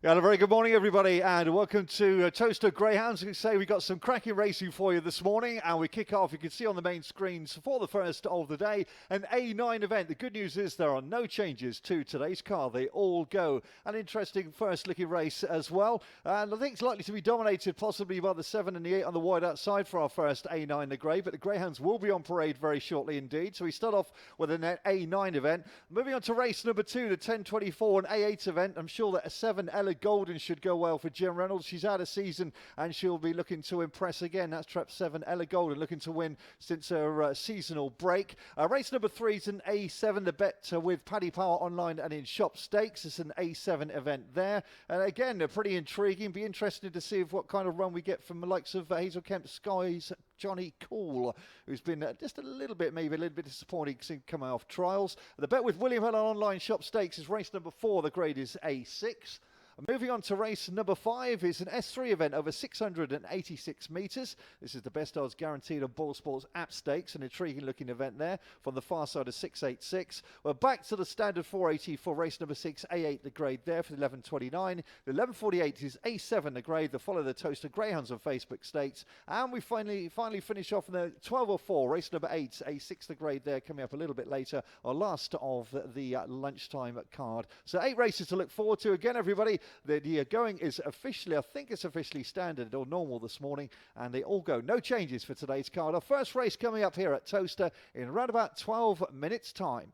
Yeah, a very good morning, everybody, and welcome to Towcester Greyhounds. We say we got some cracking racing for you this morning, and we kick off. You can see on the main screens for the first of the day, an A9 event. The good news is there are no changes to today's car. They all go. An interesting first-looking race as well, and I think it's likely to be dominated possibly by the 7 and the 8 on the wide outside for our first A9 the Grey, but the Greyhounds will be on parade very shortly indeed. So we start off with an A9 event. Moving on to race number 2, the 1024 and A8 event. I'm sure that a 7 Ella Golden should go well for Jim Reynolds. She's had a season and she'll be looking to impress again. That's trap 7 Ella Golden, looking to win since her seasonal break. Race number 3 is an A7, the bet with Paddy Power online and in shop stakes. It's an A7 event there. And again, they're pretty intriguing. Be interested to see what kind of run we get from the likes of Hazel Kemp Sky's Johnny Cool, who's been just a little bit disappointing coming off trials. The bet with William Helen online shop stakes is race number 4. The grade is A6. Moving on to race number 5 is an S3 event over 686 metres. This is the best odds guaranteed on Ball Sports app stakes. An intriguing looking event there from the far side of 686. We're back to the standard 480 for race number 6, A8 the grade there for the 1129. The 1148 is A7 the grade. The follow the Towcester Greyhounds on Facebook stakes. And we finally finish off in the 1204, race number 8, A6 the grade there, coming up a little bit later, our last of the lunchtime card. So 8 races to look forward to. Again, everybody, the going is officially, I think it's officially standard or normal this morning, and they all go. No changes for today's card. Our first race coming up here at Towcester in around about 12 minutes' time.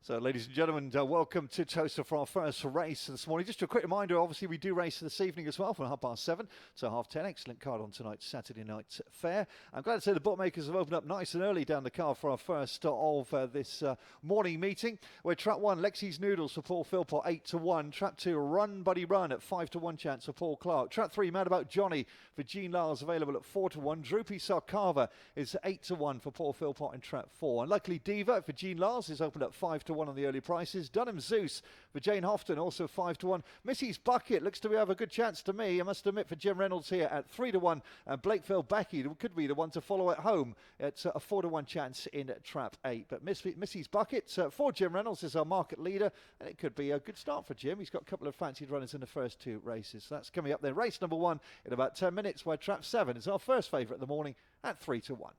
So, ladies and gentlemen, welcome to Towcester for our first race this morning. Just a quick reminder, obviously, we do race this evening as well from 7:30 to 10:30. Excellent card on tonight's Saturday night fair. I'm glad to say the bookmakers have opened up nice and early down the card for our first of this morning meeting. We're trap 1, Lexi's Noodles for Paul Philpott, 8-1. Trap 2, Run Buddy Run at 5-1 chance for Paul Clark. Trap 3, Mad About Johnny for Jean Lyles, available at 4-1. Droopy Sarkava is 8-1 for Paul Philpott in trap 4. And Luckily Diva for Jean Lyles is opened at 5-1 on the early prices. Dunham Zeus for Jane Houghton, also 5-1. Missy's Bucket looks to have a good chance to me, I must admit, for Jim Reynolds here at 3-1. And Blakeville Becky could be the one to follow at home at a 4-1 chance in trap 8. But Missy's Bucket for Jim Reynolds is our market leader, and it could be a good start for Jim. He's got a couple of fancied runners in the first 2 races. So that's coming up then. Race number 1 in about 10 minutes, where trap 7 is our first favourite of the morning at 3-1.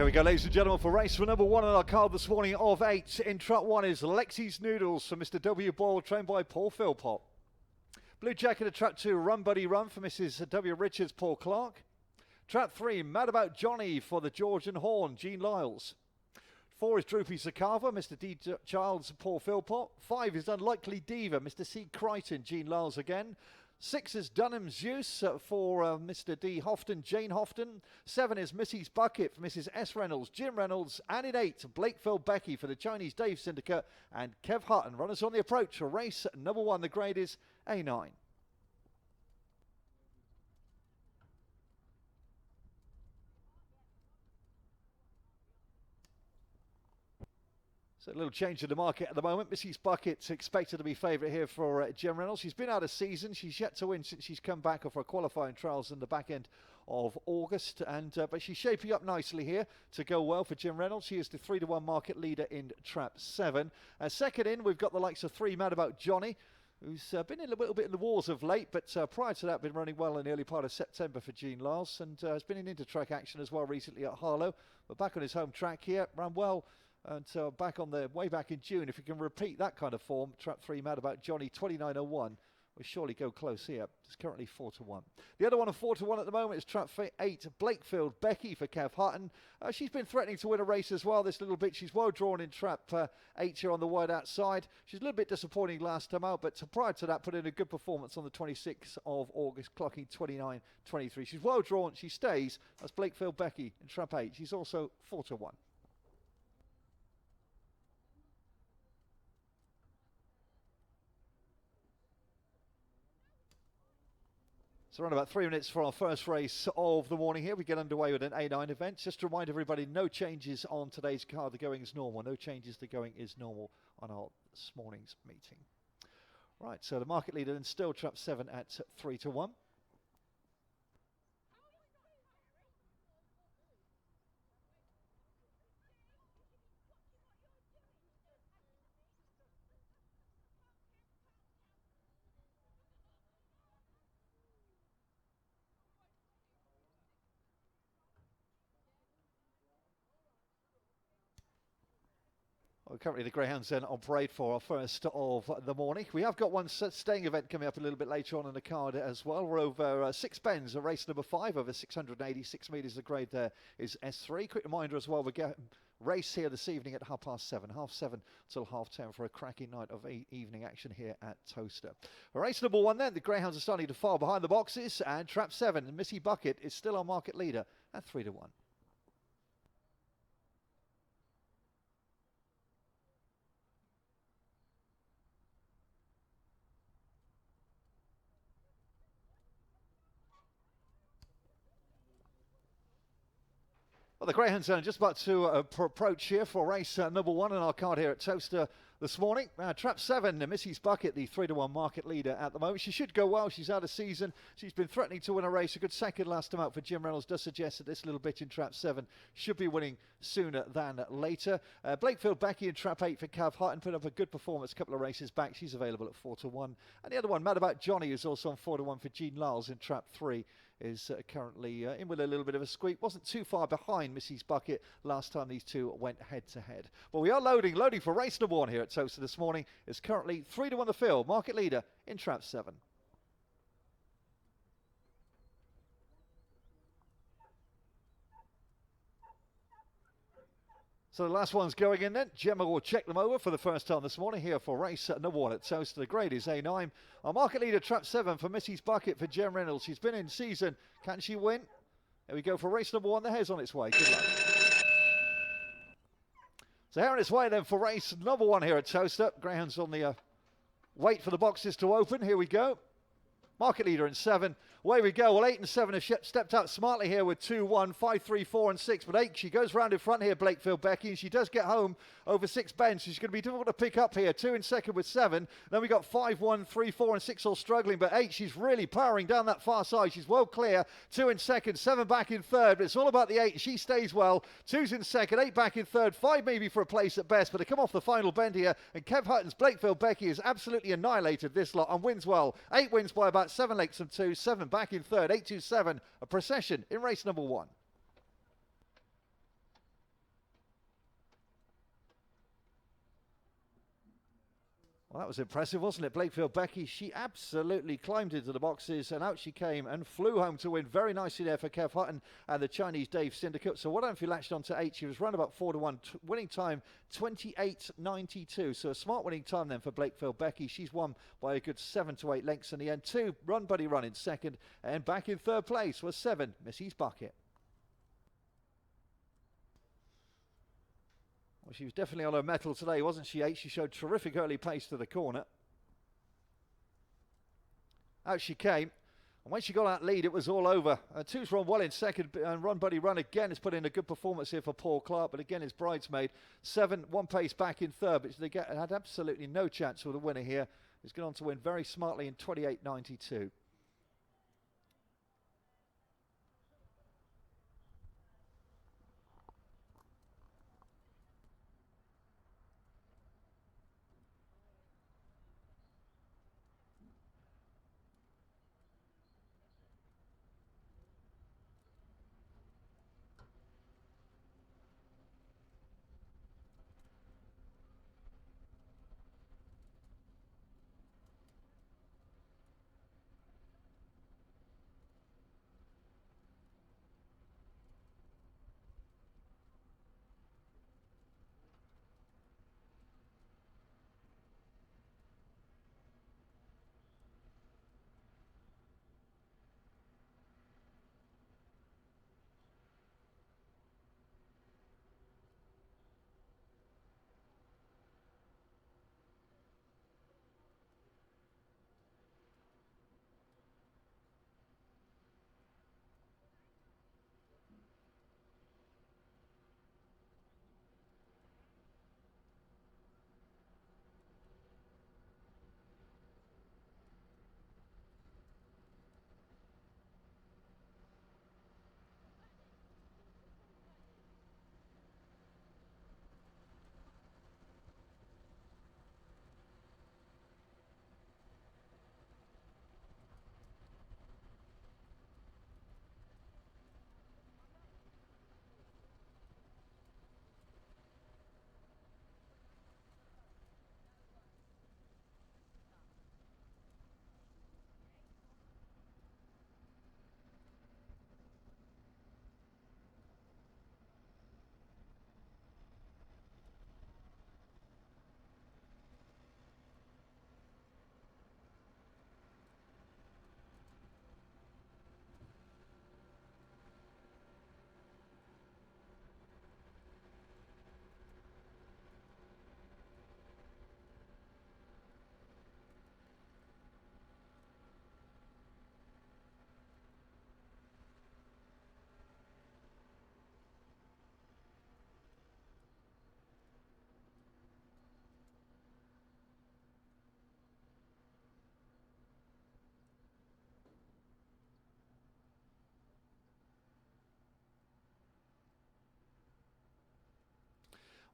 we go, ladies and gentlemen, for race for number 1 on our card this morning of 8. In trap 1 is Lexi's Noodles for Mr. W. Boyle, trained by Paul Philpott. Blue Jacket at trap 2, Run Buddy Run for Mrs. W. Richards, Paul Clark. Trap 3, Mad About Johnny for the Georgian Horn, Jean Lyles. 4 is Droopy Sakava, Mr. D. Childs, Paul Philpott. 5 is Unlikely Diva, Mr. C. Crichton, Jean Lyles again. 6 is Dunham's Zeus for Mr. D. Houghton, Jane Houghton. 7 is Missy's Bucket for Mrs. S. Reynolds, Jim Reynolds. And in 8, Blakeville Becky for the Chinese Dave Syndicate and Kev Hutton. Runners on the approach for race number 1. The grade is A9. So a little change in the market at the moment. Missy's Bucket's expected to be favourite here for Jim Reynolds. She's been out of season. She's yet to win since she's come back off her qualifying trials in the back end of August. But she's shaping up nicely here to go well for Jim Reynolds. She is the 3-1 market leader in trap 7. Second in, we've got the likes of 3 Mad About Johnny, who's been in a little bit in the wars of late, but prior to that been running well in the early part of September for Jean Lyles, and has been in inter-track action as well recently at Harlow. But back on his home track here, ran well. And back on the way back in June, if he can repeat that kind of form, trap 3 Mad About Johnny 29.01 will surely go close here. It's currently 4-1. The other one of 4-1 at the moment is trap 8 Blakefield Becky for Kev Hutton. She's been threatening to win a race as well this little bit. She's well drawn in trap 8 here on the wide outside. She's a little bit disappointing last time out, but prior to that put in a good performance on the 26th of August, clocking 29.23. She's well drawn, she stays. That's Blakefield Becky in trap 8. She's also 4-1. So around about 3 minutes for our first race of the morning here. We get underway with an A9 event. Just to remind everybody, no changes on today's card. The going is normal. No changes. The going is normal on our this morning's meeting. Right, so the market leader then still trap 7 at 3-1. Well, currently the Greyhounds then on parade for our first of the morning. We have got one staying event coming up a little bit later on in the card as well. We're over 6 bends, race number 5, over 686 metres. The grade there is S3. Quick reminder as well, we get race here this evening at 7:30, 7:30 till 10:30 for a cracking night of evening action here at Towcester. Race number 1 then, the Greyhounds are starting to file behind the boxes, and trap 7, Missy Bucket is still our market leader at 3-1. Well, the Greyhounds are just about to approach here for race number 1 on our card here at Towcester this morning. Trap 7, Missy's Bucket, the 3-1 market leader at the moment. She should go well. She's out of season. She's been threatening to win a race. A good second last time out for Jim Reynolds does suggest that this little bit in trap 7 should be winning sooner than later. Blakefield Becky in trap 8 for Kev Hutton put up a good performance a couple of races back. She's available at 4-1. And the other one, Mad About Johnny, is also on 4-1 for Jean Lyles in trap 3. Is currently in with a little bit of a squeak. Wasn't too far behind Missy's Bucket last time these two went head to head. Well, we are loading for race number 1 here at Towcester this morning. It's currently 3-1 the field, market leader in trap 7. So the last one's going in then. Gemma will check them over for the first time this morning here for race number 1 at Towcester. The grade is A9. Our market leader, trap 7 for Missy's Bucket for Jem Reynolds. She's been in season. Can she win? There we go for race number 1. The hare's on its way. Good luck. So here on its way then for race number 1 here at Towcester. Greyhounds on the wait for the boxes to open. Here we go. Market leader in 7. Away we go. Well, 8 and 7 have stepped out smartly here with 2, 1, 5, 3, 4 and 6. But 8, she goes round in front here, Blakefield Becky, and she does get home over 6 bends. She's going to be difficult to pick up here. 2 in second with 7. Then we got 5, 1, 3, 4 and 6 all struggling. But 8, she's really powering down that far side. She's well clear. 2 in second, 7 back in third. But it's all about the 8. She stays well. 2's in second, 8 back in third, 5 maybe for a place at best. But they come off the final bend here. And Kev Hutton's Blakefield Becky has absolutely annihilated this lot and wins well. 8 wins by about 7 lengths and 2. 7 back in third. 8, 2, 7. A procession in race number 1. Well, that was impressive, wasn't it? Blakefield Becky, she absolutely climbed into the boxes and out she came and flew home to win. Very nicely there for Kev Hutton and the Chinese Dave Syndicate. So well done if you latched on to 8. She was run about 4 to 1. Winning time 28.92. So a smart winning time then for Blakefield Becky. She's won by a good 7 to 8 lengths in the end. 2 Run Buddy Run in second. And back in third place was 7 Missy's Bucket. Well, she was definitely on her mettle today, wasn't she, 8? She showed terrific early pace to the corner. Out she came. And when she got that lead, it was all over. 2's run well in second, and Run Buddy Run again has put in a good performance here for Paul Clark, but again, his bridesmaid. 7, 1 pace back in third, but they had absolutely no chance with the winner here. He's gone on to win very smartly in 28.92.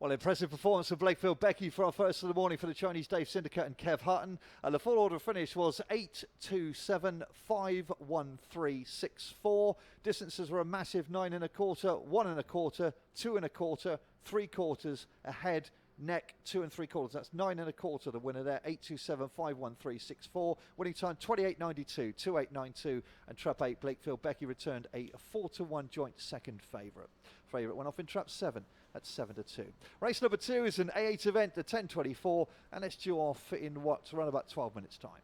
Well, impressive performance of Blakefield Becky for our first of the morning for the Chinese Dave Syndicate and Kev Hutton. And the full order finish was 8, 2, 7, 5, 1, 3, 6, 4. Distances were a massive 9 1/4, 1 1/4, 2 1/4, 3/4 ahead. Neck 2 3/4. That's 9 1/4. The winner there. 8, 2, 7, 5, 1, 3, 6, 4. Winning time 28.92, 28.92. And Trap 8 Blakefield Becky returned a 4 to 1 joint second favourite. Favourite went off in Trap 7 at 7 to 2. Race number 2 is an A8 event at 10:24, and it's due off in around about 12 minutes time.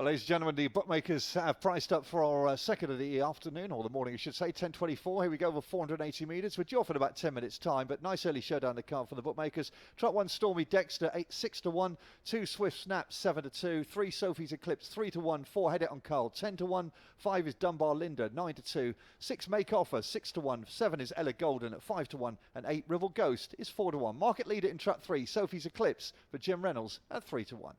Well, ladies and gentlemen, the bookmakers have priced up for our second of the afternoon, or the morning, I should say, 10:24. Here we go, over 480 metres. We're due off in about 10 minutes' time, but nice early show down the card for the bookmakers. Trot 1, Stormy Dexter, 6-1. 2, Swift Snap, 7-2. 3, Sophie's Eclipse, 3-1. 4, Head It on Carl, 10-1. 5 is Dunbar Linda, 9-2. 6, Make Offer, 6-1. 7 is Ella Golden at 5-1. And 8, Rival Ghost is 4-1. Market leader in Trot 3, Sophie's Eclipse for Jim Reynolds at 3-1.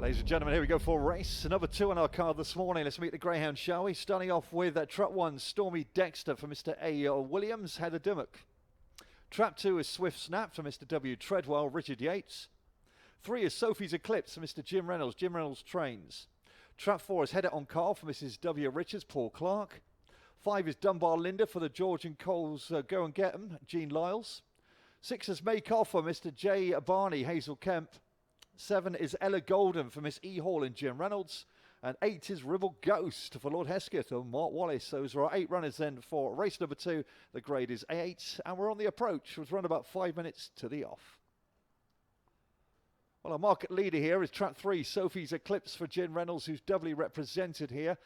Ladies and gentlemen, here we go for race number 2 on our card this morning. Let's meet the Greyhound, shall we? Starting off with Trap 1, Stormy Dexter for Mr. A. Williams, Heather Dimmock. Trap 2 is Swift Snap for Mr. W. Treadwell, Richard Yates. 3 is Sophie's Eclipse for Mr. Jim Reynolds, Jim Reynolds Trains. Trap 4 is Head It on Carl for Mrs. W. Richards, Paul Clark. 5 is Dunbar Linda for the George and Coles Go and Get 'em, Jean Lyles. 6 is Make Off for Mr. J. Barney, Hazel Kemp. 7 is Ella Golden for Miss E. Hall and Jim Reynolds. And 8 is Ribble Ghost for Lord Hesketh and Mark Wallace. Those are our 8 runners then for race number 2. The grade is A8 and we're on the approach. We've run about 5 minutes to the off. Well, our market leader here is Trap 3, Sophie's Eclipse for Jim Reynolds, who's doubly represented here.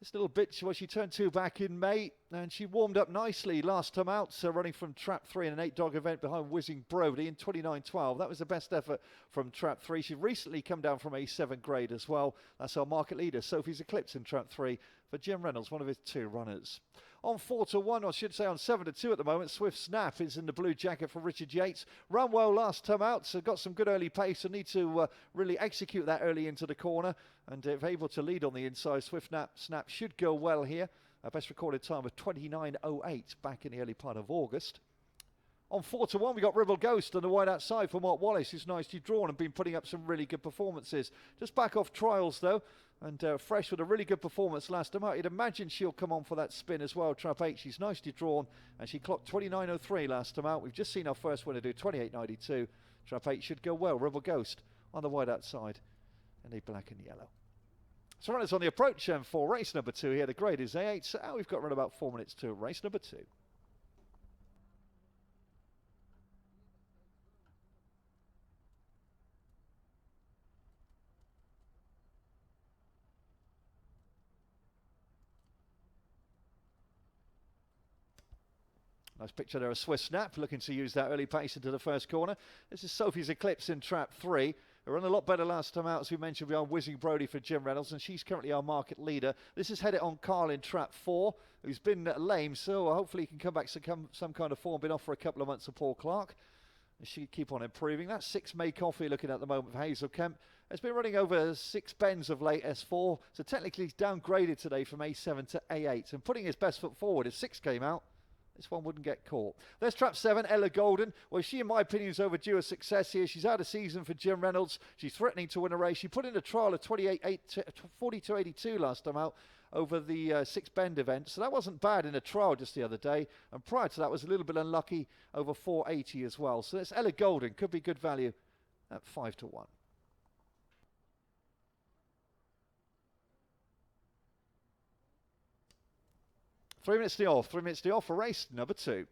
This little bitch, well, she turned 2 back in May, and she warmed up nicely last time out, so running from Trap 3 in an 8-dog event behind Whizzing Brody in 29.12. That was the best effort from Trap 3. She's recently come down from a 7 grade as well. That's our market leader, Sophie's Eclipse in Trap 3 for Jim Reynolds, one of his 2 runners. On 4-1, or I should say on 7-2 at the moment, Swift Snap is in the blue jacket for Richard Yates. Ran well last time out, so got some good early pace, so need to really execute that early into the corner. And if able to lead on the inside, Swift Snap should go well here. Our best recorded time of 29.08 back in the early part of August. On 4-1, we got Ribble Ghost on the wide outside for Mark Wallace, who's nicely drawn and been putting up some really good performances. Just back off trials though, and fresh with a really good performance last time out. You'd imagine she'll come on for that spin as well. Trap 8, she's nicely drawn, and she clocked 29.03 last time out. We've just seen our first winner do 28.92. Trap 8 should go well. Ribble Ghost on the wide outside, and the black and yellow. So runners on the approach for race number 2 here. The grade is A8, so we've got around about 4 minutes to race number 2. Nice picture there of Swift Snap, looking to use that early pace into the first corner. This is Sophie's Eclipse in Trap 3. They run a lot better last time out, as we mentioned, we are Whizzing Brody for Jim Reynolds, and she's currently our market leader. This is Head It on Carl in Trap 4, who's been lame, so hopefully he can come back to some kind of form. Been off for a couple of months of Paul Clark. And she keep on improving. That's 6 Make Coffee looking at the moment for Hazel Kemp. It's been running over 6 bends of late S4, so technically he's downgraded today from A7 to A8, and putting his best foot forward. If 6 came out, this one wouldn't get caught. There's Trap 7, Ella Golden. Well, she, in my opinion, is overdue a success here. She's out of season for Jim Reynolds. She's threatening to win a race. She put in a trial of 42.82 last time out over the 6 bend event. So that wasn't bad in a trial just the other day. And prior to that was a little bit unlucky over 480 as well. So that's Ella Golden. Could be good value at 5-1. Three minutes to off for race number 2.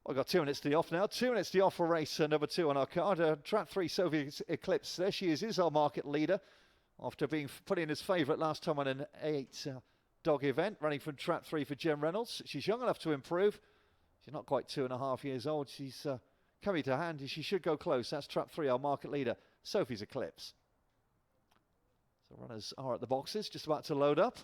I've got 2 minutes to the off now. 2 minutes to the off for race number 2 on our card. Trap 3, Sophie's Eclipse. There she is our market leader after being put in as favourite last time on an 8-dog event, running from Trap 3 for Jim Reynolds. She's young enough to improve. She's not quite 2.5 years old. She's coming to hand. She should go close. That's Trap 3, our market leader, Sophie's Eclipse. So runners are at the boxes, just about to load up.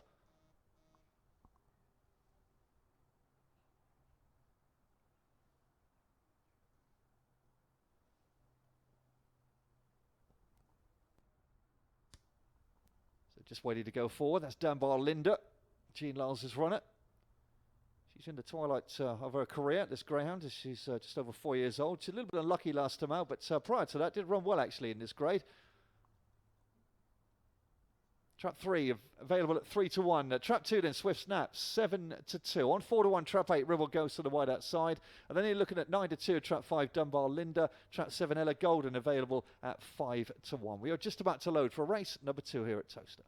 Just waiting to go forward. That's Dunbar Linda. Jean Lyles has run it. She's in the twilight of her career, this Greyhound. She's just over 4 years old. She's a little bit unlucky last time out, but prior to that, did run well actually in this grade. Trap 3 available at 3-1. Trap 2 then Swift Snap 7-2. On 4-1 Trap 8 Ribble Ghost to the wide outside, and then you're looking at 9-2 Trap 5 Dunbar Linda. Trap 7 Ella Golden available at 5-1. We are just about to load for race number 2 here at Towcester.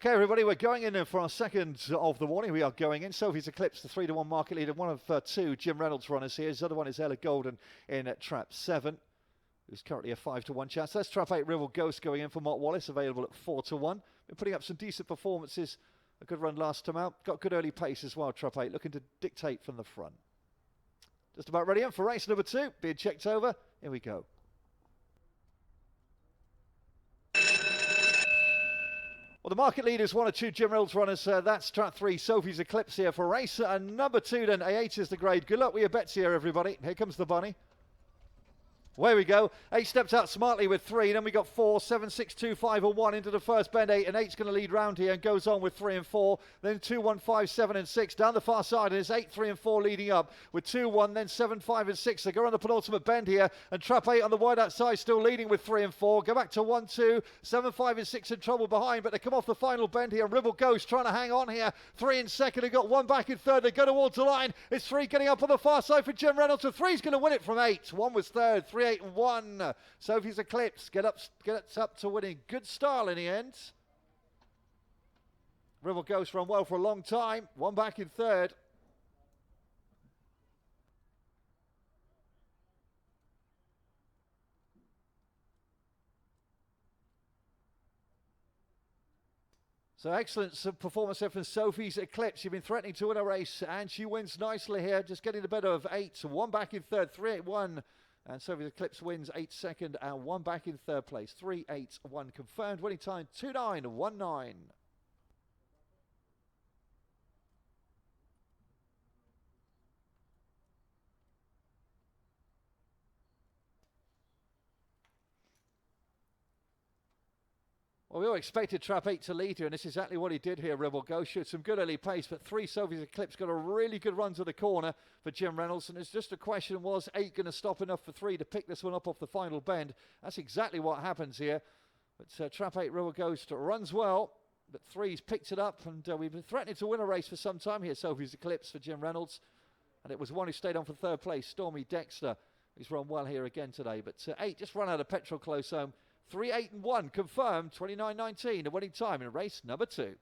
Okay, everybody, we're going in for our second of the morning. We are going in. Sophie's Eclipse, the 3-1 market leader. One of two Jim Reynolds runners here. His other one is Ella Golden in trap 7, who's currently a 5-1 chance. That's trap 8, Rival Ghost, going in for Mark Wallace, available at 4-1. Been putting up some decent performances. A good run last time out. Got good early pace as well, trap 8, looking to dictate from the front. Just about ready in for race number 2. Being checked over. Here we go. Well, the market leaders, 1 or 2 Jim Reynolds runners. That's trap 3, Sophie's Eclipse here for race. And number 2 then, A8 is the grade. Good luck with your bets here, everybody. Here comes the bunny. Away we go. 8 steps out smartly with 3. Then we got 4, 7, 6, 2, 5 and 1 into the first bend. 8 and 8's going to lead round here and goes on with 3 and 4. Then 2, 1, 5, 7 and 6 down the far side. And it's 8, 3 and 4 leading up with 2, 1, then 7, 5 and 6. They go on the penultimate bend here. And trap 8 on the wide outside still leading with 3 and 4. Go back to 1, 2, 7, 5 and 6 in trouble behind. But they come off the final bend here. Rival Ghost trying to hang on here. 3 in second. They've got 1 back in third. They go towards the line. It's 3 getting up on the far side for Jim Reynolds. And 3's going to win it from 8. 1 was third. 3, 8 and 1. Sophie's Eclipse gets up to winning. Good style in the end. Rival Ghost run well for a long time. 1 back in third. So excellent performance there from Sophie's Eclipse. She's been threatening to win a race and she wins nicely here. Just getting the better of 8. 1 back in third. 3, 8, 1. And Sophie's Eclipse wins 8 second and 1 back in third place. 3, 8, 1 confirmed. Winning time 2, 9, 1, 9. Well, we all expected trap 8 to lead here, and this is exactly what he did here, Rebel Ghost. Showed some good early pace, but 3 Sophie's Eclipse got a really good run to the corner for Jim Reynolds, and it's just a question, was 8 going to stop enough for 3 to pick this one up off the final bend? That's exactly what happens here. But trap 8, Rebel Ghost, runs well, but 3's picked it up, and we've been threatening to win a race for some time here, Sophie's Eclipse for Jim Reynolds. And it was one who stayed on for third place, Stormy Dexter. He's run well here again today, but 8 just run out of petrol close home. 3, 8 and 1 confirmed, 29.19, the winning time in race number 2.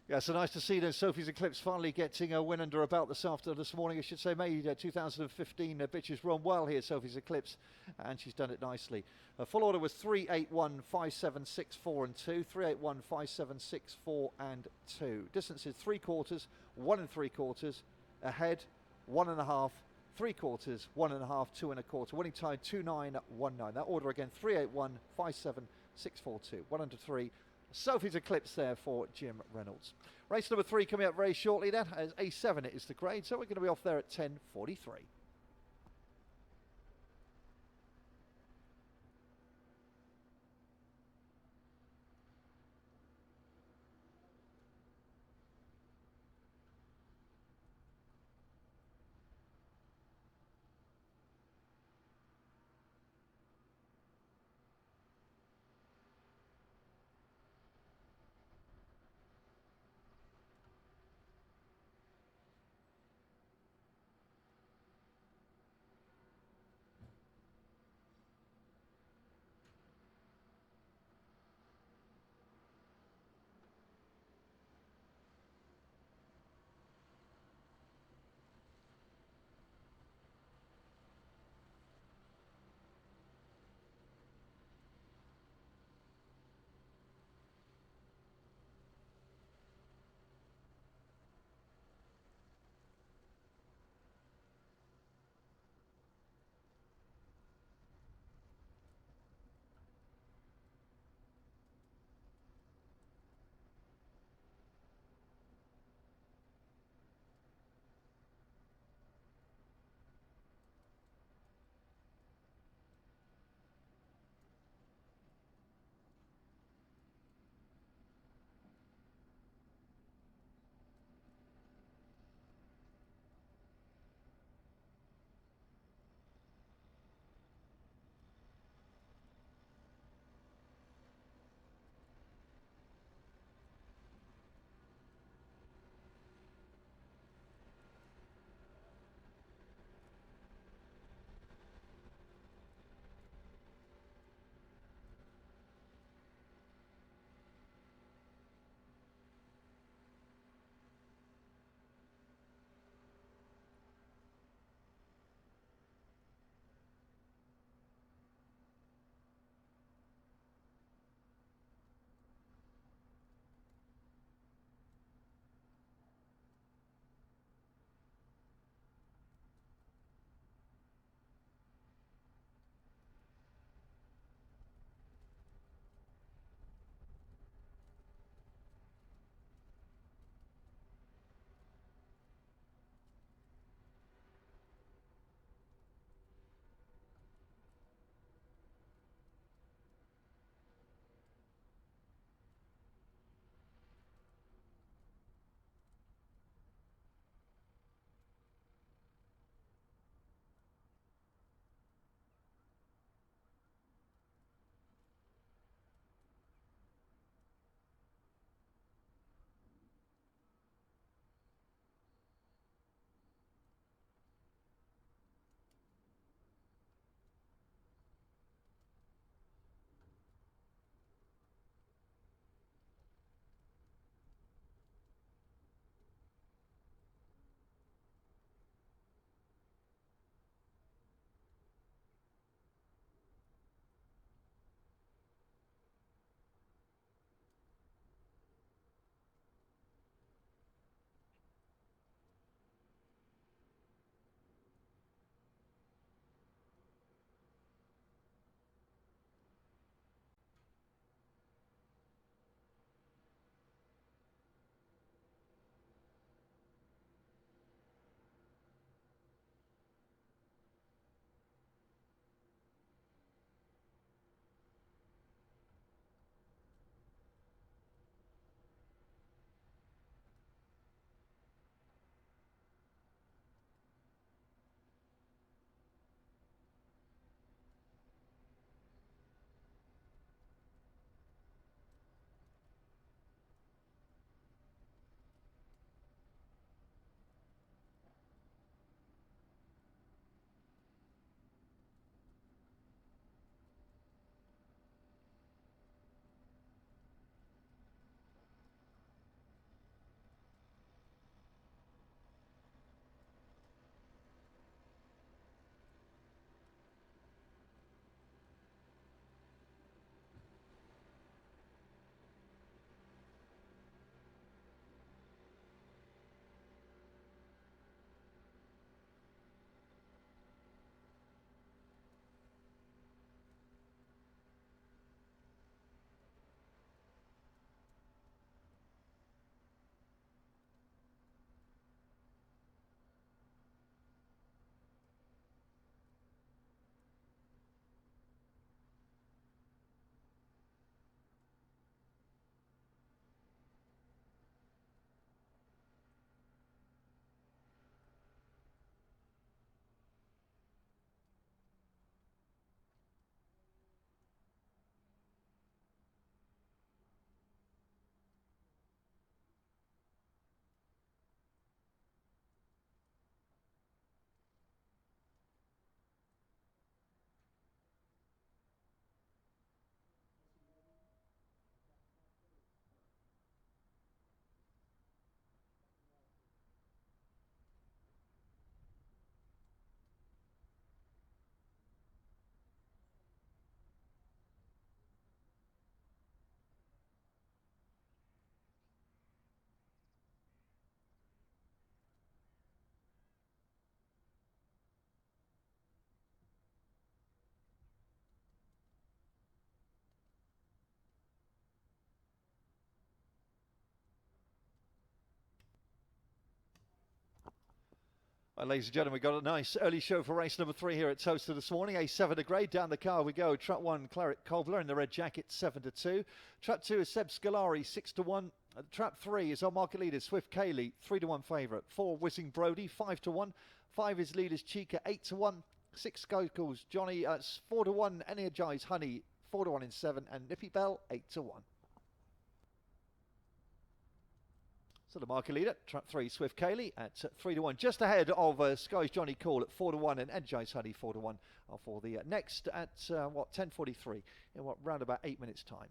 Yeah, so nice to see that Sophie's Eclipse finally getting a win under about this morning, I should say. May 2015 bitches run well here, Sophie's Eclipse, and she's done it nicely. Full order was 3, 8, 1, 5, 7, 6, 4 and 2. 3, 8, 1, 5, 7, 6, 4 and 2. Distance is 3/4, 1 3/4, ahead, 1 1/2, 3/4, 1 1/2, 2 1/4. Winning time 2, 9, 1, 9. That order again, 3, 8, 1, 5, 7, 6, 4, 2. 1 under 3. Sophie's Eclipse there for Jim Reynolds. Race number 3 coming up very shortly then, as A7 it is the grade, so we're going to be off there at 10:43. Ladies and gentlemen, we've got a nice early show for race number 3 here at Towcester this morning. A7 to grade. Down the car we go. Trap 1, Claret Cobbler in the red jacket, 7-2. Trap 2 is Seb Scolari, 6-1. Trap 3 is our market leader, Swift Cayley, 3-1 favourite. 4, Whizzing Brody, 5-1. 5 is leaders Chica, 8-1. 6 Skokels, Johnny, 4-1. Energize Honey, 4-1 in 7. And Nippy Bell, 8-1. So the market leader, Trap 3, Swift Cayley at 3-1, just ahead of Sky's Johnny Call at 4-1 and Energize Honey 4-1 for the next at 10:43 in round about 8 minutes time.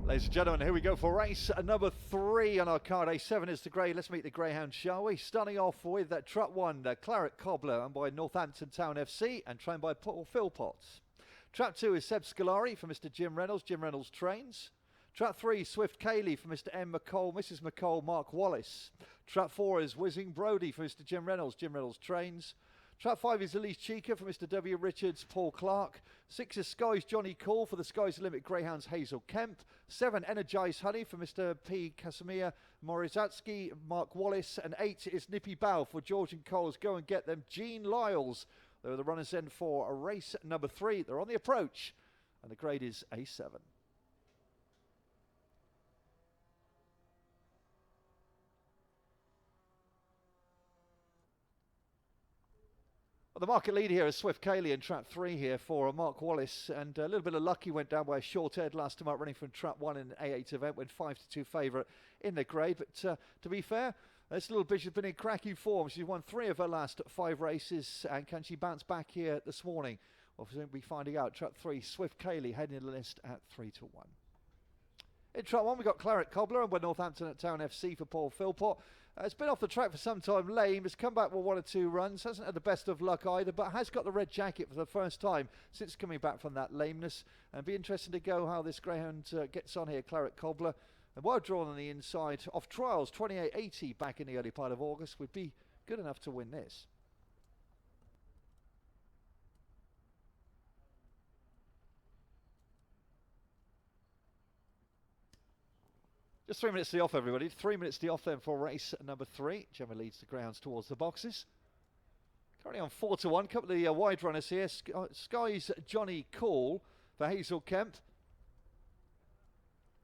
Ladies and gentlemen, here we go for race number 3 on our card. A7 is the grey. Let's meet the Greyhound, shall we? Starting off with Trap 1, Claret Cobbler, and by Northampton Town FC, and trained by Paul Philpotts. Trap 2 is Seb Scolari for Mr. Jim Reynolds. Jim Reynolds trains. Trap 3, Swift Cayley for Mr. M. McCall, Mrs. McCall, Mark Wallace. Trap 4 is Whizzing Brody for Mr. Jim Reynolds. Jim Reynolds trains. Trap 5 is Elise Chica for Mr. W. Richards, Paul Clark. 6 is Sky's Johnny Call for the Sky's Limit Greyhounds, Hazel Kemp. 7, Energized Honey for Mr. P. Casimir Morizatsky, Mark Wallace. And 8 is Nippy Bow for George and Coles. Go and get them. Jean Lyles. They're the runners in for a race number 3. They're on the approach, and the grade is A7. Well, the market leader here is Swift Cayley in trap 3 here for Mark Wallace, and a little bit of lucky went down by a short head last time out, running from trap 1 in an A8 event, went 5-2 favourite in the grade. But to be fair, this little bitch has been in cracking form. She's won 3 of her last 5 races, and can she bounce back here this morning? Well, we'll be finding out. Trap 3, Swift Cayley heading the list at 3-1. In trap 1, we've got Claret Cobbler and Northampton at Town FC for Paul Philpott. It's been off the track for some time, lame. Has come back with 1 or 2 runs. Hasn't had the best of luck either, but has got the red jacket for the first time since coming back from that lameness. And be interesting to go how this greyhound gets on here, Claret Cobbler. And well drawn on the inside. Off trials, 28.80 back in the early part of August. Would be good enough to win this. Just 3 minutes to the off, everybody. 3 minutes to the off then for race number 3. Gemma leads the greyhounds towards the boxes. Currently on 4-1. Couple of the wide runners here. Sky's Johnny Call for Hazel Kemp.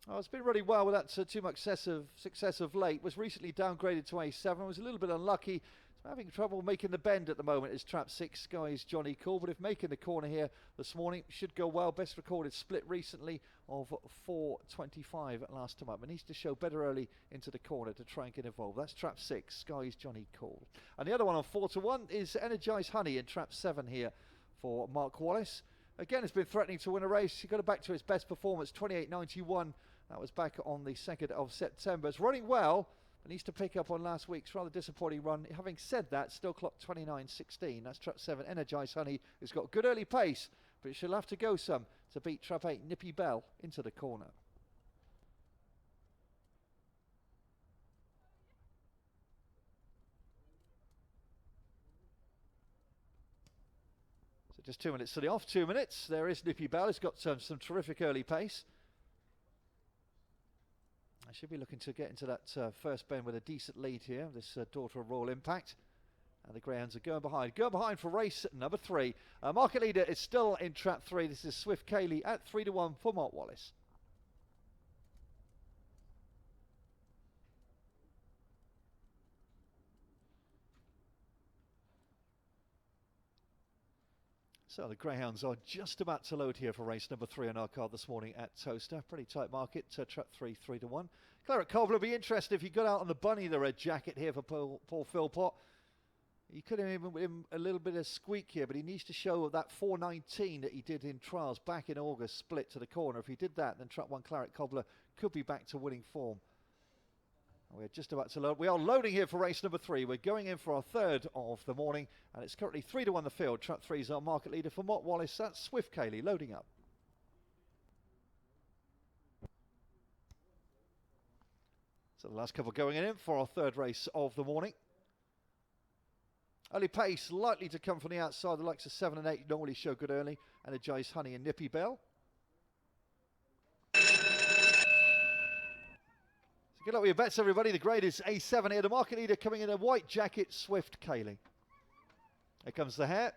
Oh, it's been really well with that too much success of late. Was recently downgraded to A7. Was a little bit unlucky. Having trouble making the bend at the moment is trap 6, Sky's Johnny Call. But if making the corner here this morning, should go well. Best recorded split recently of 4.25 last time up. It needs to show better early into the corner to try and get involved. That's trap 6, Sky's Johnny Call. And the other one on 4-1 is Energized Honey in trap 7 here for Mark Wallace. Again, it's been threatening to win a race. He got it back to his best performance, 28.91. That was back on the 2nd of September. It's running well. It needs to pick up on last week's rather disappointing run. Having said that, still clocked 29.16. That's trap 7, Energized Honey. It's got good early pace, but she'll have to go some to beat trap 8, Nippy Bell, into the corner. So just 2 minutes to the off, 2 minutes. There is Nippy Bell. It's got some terrific early pace. I should be looking to get into that first bend with a decent lead here. This daughter of Royal Impact. And the greyhounds are going behind. Going behind for race number 3. Market leader is still in trap 3. This is Swift Cayley at 3-1 for Mark Wallace. So the greyhounds are just about to load here for race number 3 on our card this morning at Towcester. Pretty tight market, trap 3, 3-1. Claret Cobbler will be interested if he got out on the bunny, the red jacket here for Paul Philpott. He could have even with him a little bit of squeak here, but he needs to show that 4.19 that he did in trials back in August, split to the corner. If he did that, then trap 1 Claret Cobbler could be back to winning form. We're just about to load. We are loading here for race number 3. We're going in for our 3rd of the morning, and it's currently 3-1 the field. Trap 3 is our market leader for Mark Wallace. That's Swift Cayley loading up. So the last couple going in for our 3rd race of the morning. Early pace likely to come from the outside. The likes of 7 and 8 normally show good early. Energized Honey and Nippy Bell. Good luck with your bets, everybody. The grade is A7 here. The market leader coming in a white jacket, Swift Cayley. Here comes the hare.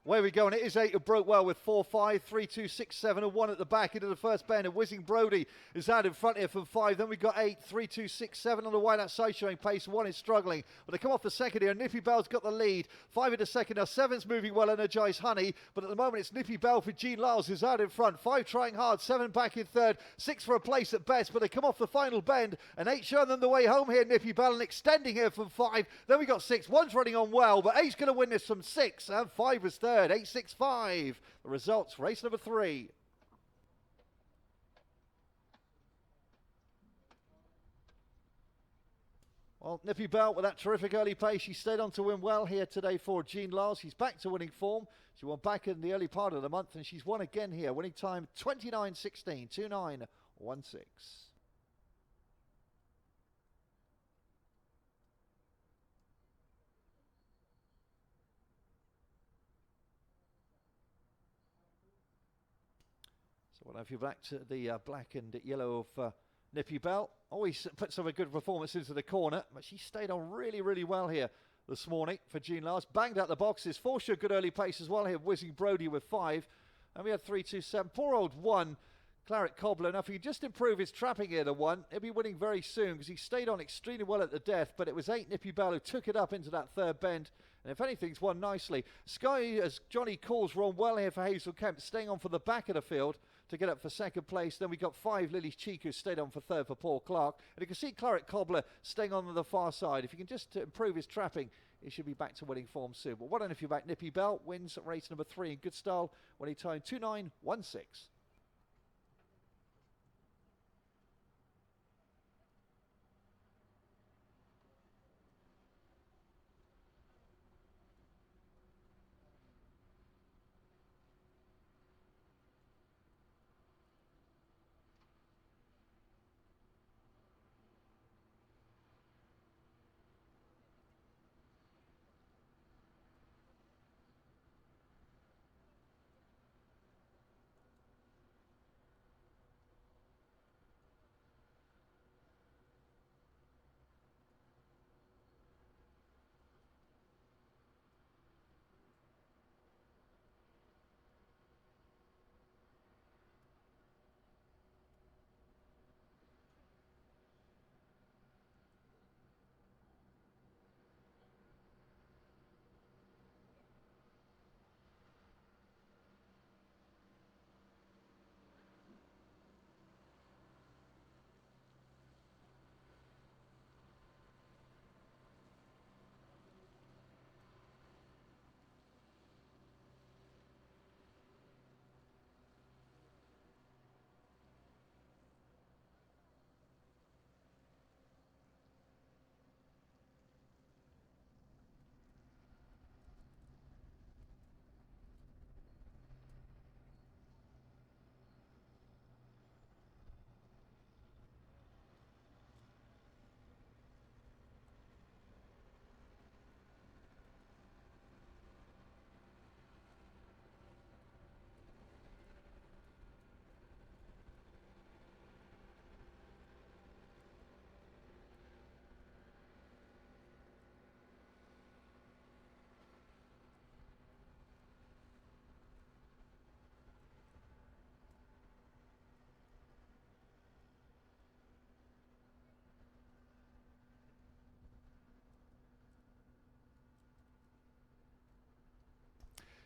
Where we go, and it is 8 who broke well with 4-5, 3-2, 6-7, and 1 at the back into the first bend. And Whizzing Brody is out in front here from 5. Then we've got 8, 3-2, 6-7 on the wide outside showing pace. 1 is struggling, but they come off the second here. Nippy Bell's got the lead. 5 into second. Now 7's moving well, Energized Honey, but at the moment it's Nippy Bell for Jean Lyles who's out in front. 5 trying hard, 7 back in third, 6 for a place at best, but they come off the final bend. And 8 showing them the way home here, Nippy Bell, and extending here from 5. Then we got 6. 1's running on well, but 8's going to win this from 6, and 5 is third. 8-6-5. The results, race number 3. Well, Nippy Bell with that terrific early pace. She stayed on to win well here today for Jean Lyles. She's back to winning form. She won back in the early part of the month, and she's won again here. Winning time 29.16, 29.16. Well, if you're back to the black and yellow of Nippy Bell, always puts up a good performance into the corner, but she stayed on really, really well here this morning for Jean Lars. Banged out the boxes. Forshaw, good early pace as well here. Whizzing Brody with 5. And we had 3-2-7. Poor old 1. Claret Cobbler. Now, if he just improve his trapping here to 1, he'll be winning very soon because he stayed on extremely well at the death, but it was 8 Nippy Bell who took it up into that third bend, and if anything's won nicely. Sky, as Johnny calls, were on well here for Hazel Kemp, staying on for the back of the field to get up for second place. Then we got 5 Lily's Cheek, who stayed on for third for Paul Clark. And you can see Claret Cobbler staying on the far side. If he can just improve his trapping, he should be back to winning form soon. But what on if you're back? Nippy Bell wins race number 3 in good style when he timed 2:9.16.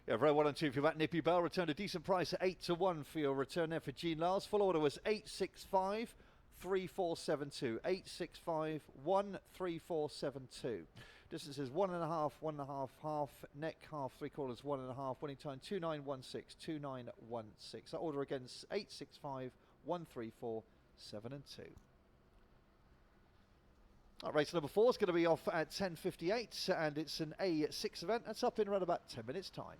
Yeah, very well done to you. If you're back, Nippy Bell returned a decent price at 8-1 for your return there for Jean Lars. Full order was 865-3472. 865-13472. Distance is 1.5, 1.5, half, neck half, 3/4, 1.5. Winning time 2:9.16, 2:9.16. That order against 865-134.7 and 2. Race number 4 is going to be off at 10:58, and it's an A6 event. That's up in around about 10 minutes' time.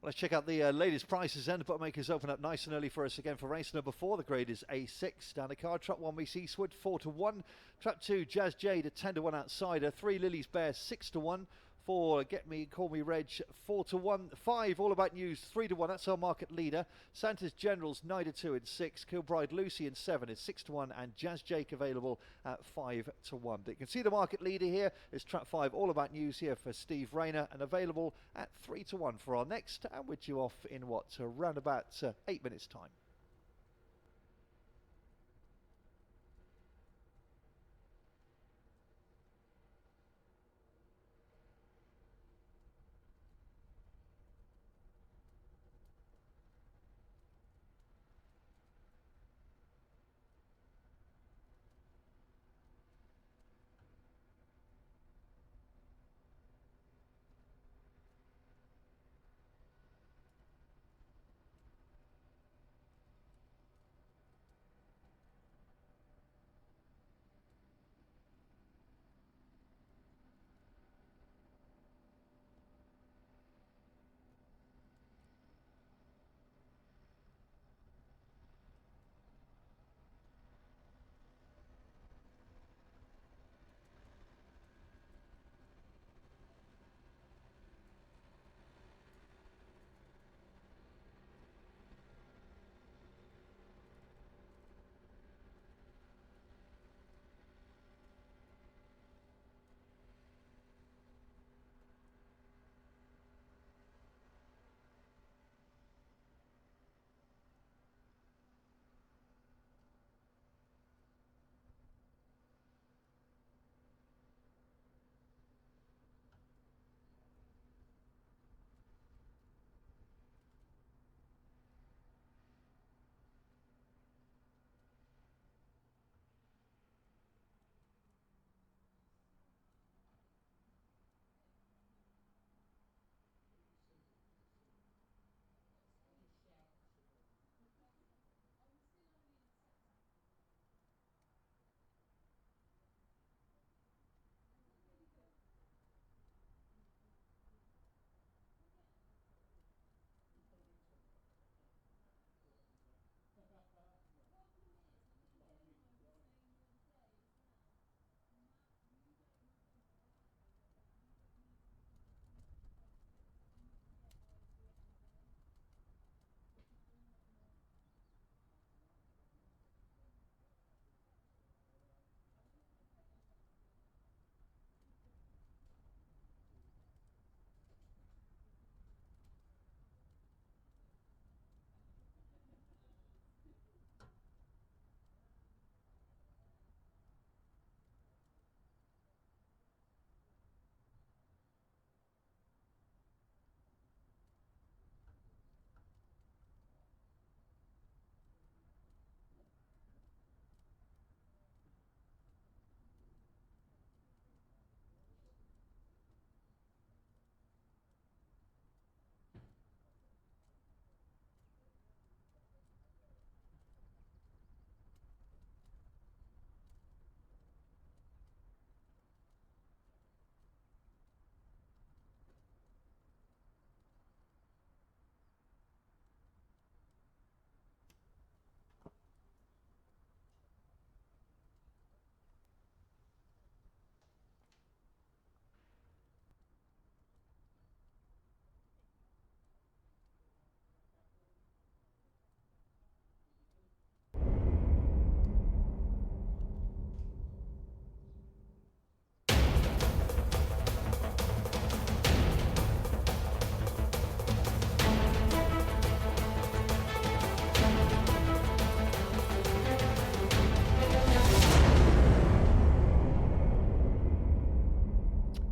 Let's check out the latest prices then. The bookmakers open up nice and early for us again for race number 4. The grade is A6. Down the card, Trap 1 Miss Eastwood 4-1. Trap 2 Jazz Jade a 10-1 outsider. 3 Lily's Bear 6-1. 4 Get Me Call Me Reg 4-1. 5 All About News 3-1. That's our market leader. Santa's Generals 9-2 in 6. Kilbride Lucy in 7 is 6-1, and Jazz Jake available at 5-1. But you can see the market leader here is Trap 5 All About News here for Steve Rayner, and available at 3-1 for our next, and we're due off in what, around about 8 minutes time.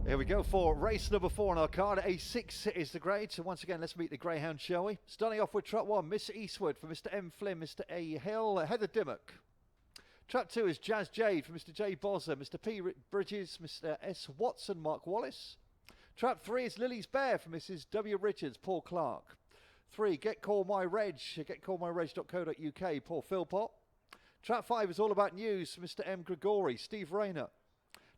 Here we go for race number 4 on our card. A6 is the grade. So once again, let's meet the Greyhound, shall we? Starting off with Trap 1, Miss Eastwood for Mr. M. Flynn, Mr. A. Hill, Heather Dimmock. Trap 2 is Jazz Jade for Mr. J. Bozza, Mr. P. Bridges, Mr. S. Watson, Mark Wallace. Trap 3 is Lily's Bear for Mrs. W. Richards, Paul Clark. 3, Get Call My Reg, getcallmyreg.co.uk, Paul Philpott. Trap 5 is All About News for Mr. M. Gregory, Steve Rayner.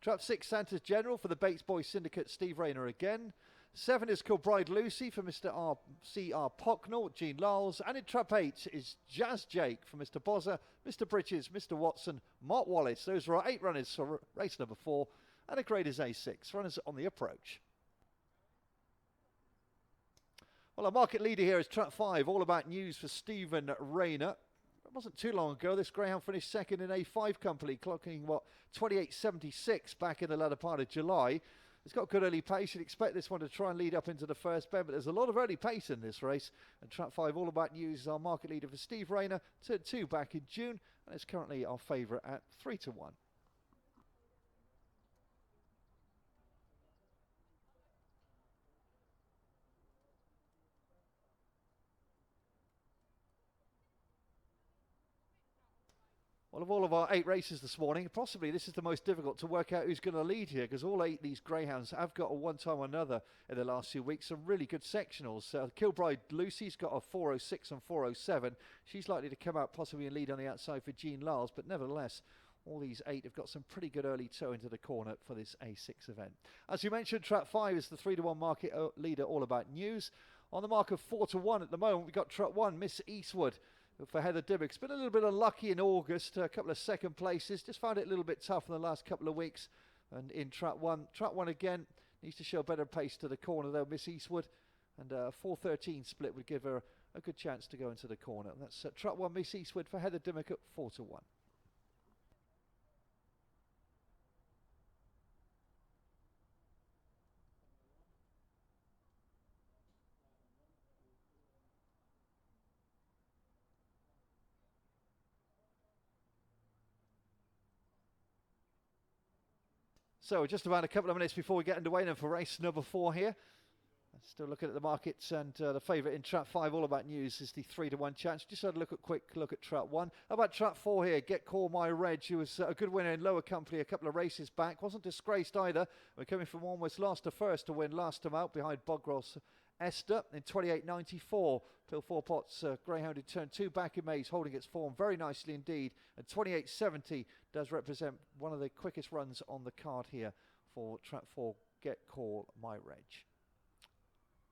Trap 6, Santa's General for the Bates Boys Syndicate, Steve Rayner again. 7 is Kilbride Lucy for Mr. C.R. Pocknell, Jean Lyles. And in trap 8 is Jazz Jake for Mr. Bozza, Mr. Bridges, Mr. Watson, Mark Wallace. Those are our 8 runners for race number 4. And the grade is A6. Runners on the approach. Well, our market leader here is trap 5. All About News for Stephen Rayner. It wasn't too long ago. This greyhound finished second in A5 company, clocking, 28.76 back in the latter part of July. It's got good early pace. You'd expect this one to try and lead up into the first bend, but there's a lot of early pace in this race. And trap 5, All About News, is our market leader for Steve Rayner. Turned 2 back in June, and it's currently our favourite at 3-1. Well, of all of our 8 races this morning, possibly this is the most difficult to work out who's going to lead here, because all 8 of these greyhounds have got a one time or another in the last few weeks. Some really good sectionals. Kilbride Lucy's got a 4.06 and 4.07. She's likely to come out possibly and lead on the outside for Jean Lyles, but nevertheless, all these 8 have got some pretty good early toe into the corner for this A6 event. As you mentioned, trap 5 is the 3-1 market leader, All About News. On the mark of 4-1 at the moment, we've got trap 1, Miss Eastwood, for Heather Dibbick's. Been a little bit unlucky in August, a couple of second places, just found it a little bit tough in the last couple of weeks. And in trap 1 again, needs to show better pace to the corner though, Miss Eastwood, and a 4.13 split would give her a good chance to go into the corner. And that's trap 1, Miss Eastwood for Heather Dibbick at 4-1. So just about a couple of minutes before we get underway then for race number 4 here. Still looking at the markets, and the favourite in trap 5, All About News, is the 3-1 chance. Just had a quick look at trap 1. How about trap 4 here? Get Call My Reg, who was a good winner in lower company a couple of races back. Wasn't disgraced either. We're coming from almost last to first to win last time out behind Bogros Esther in 28.94. Phil Fourpot's greyhound in turn 2 back in May, holding its form very nicely indeed. And 28.70 does represent one of the quickest runs on the card here for trap 4, Get Call My Reg.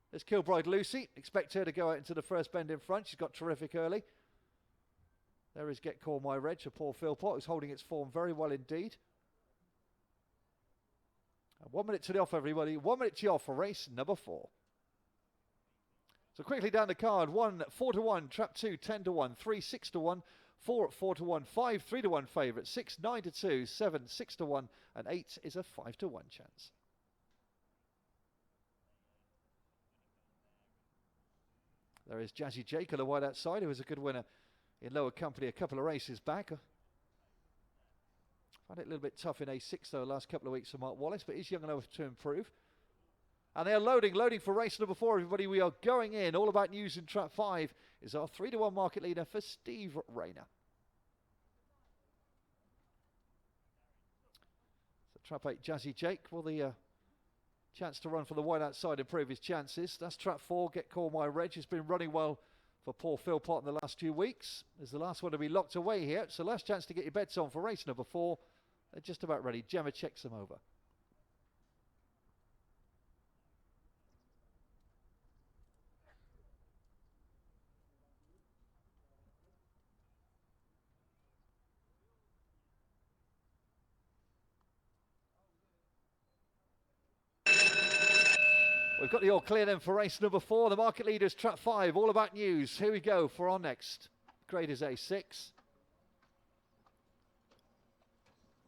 There's Kilbride Lucy. Expect her to go out into the first bend in front. She's got terrific early. There is Get Call My Reg, a Paul Philpott, who's holding its form very well indeed. And 1 minute to the off, everybody. 1 minute to the off for race number 4. So quickly down the card. 1 4-1, trap 2 10-1, 3 6-1, 4 4-1, 5 3-1 favourite, 6 9-2, 7 6-1, and 8 is a 5-1 chance. There is Jazzy Jake on the wide outside, who was a good winner in lower company a couple of races back. Found it a little bit tough in A6 though the last couple of weeks for Mark Wallace, but he's young enough to improve. And they're loading for race number 4, everybody. We are going in. All About News in trap 5 is our 3-1 market leader for Steve Rayner. So trap 8, Jazzy Jake, will the chance to run for the wide outside improve his chances. That's trap 4, Get Call My Reg. Has been running well for Paul Philpott in the last few weeks. Is the last one to be locked away here. So last chance to get your bets on for race number 4. They're just about ready. Gemma checks them over. We've got the all clear then for race number 4. The market leader is trap 5, All About News. Here we go for our next. Grade is A6.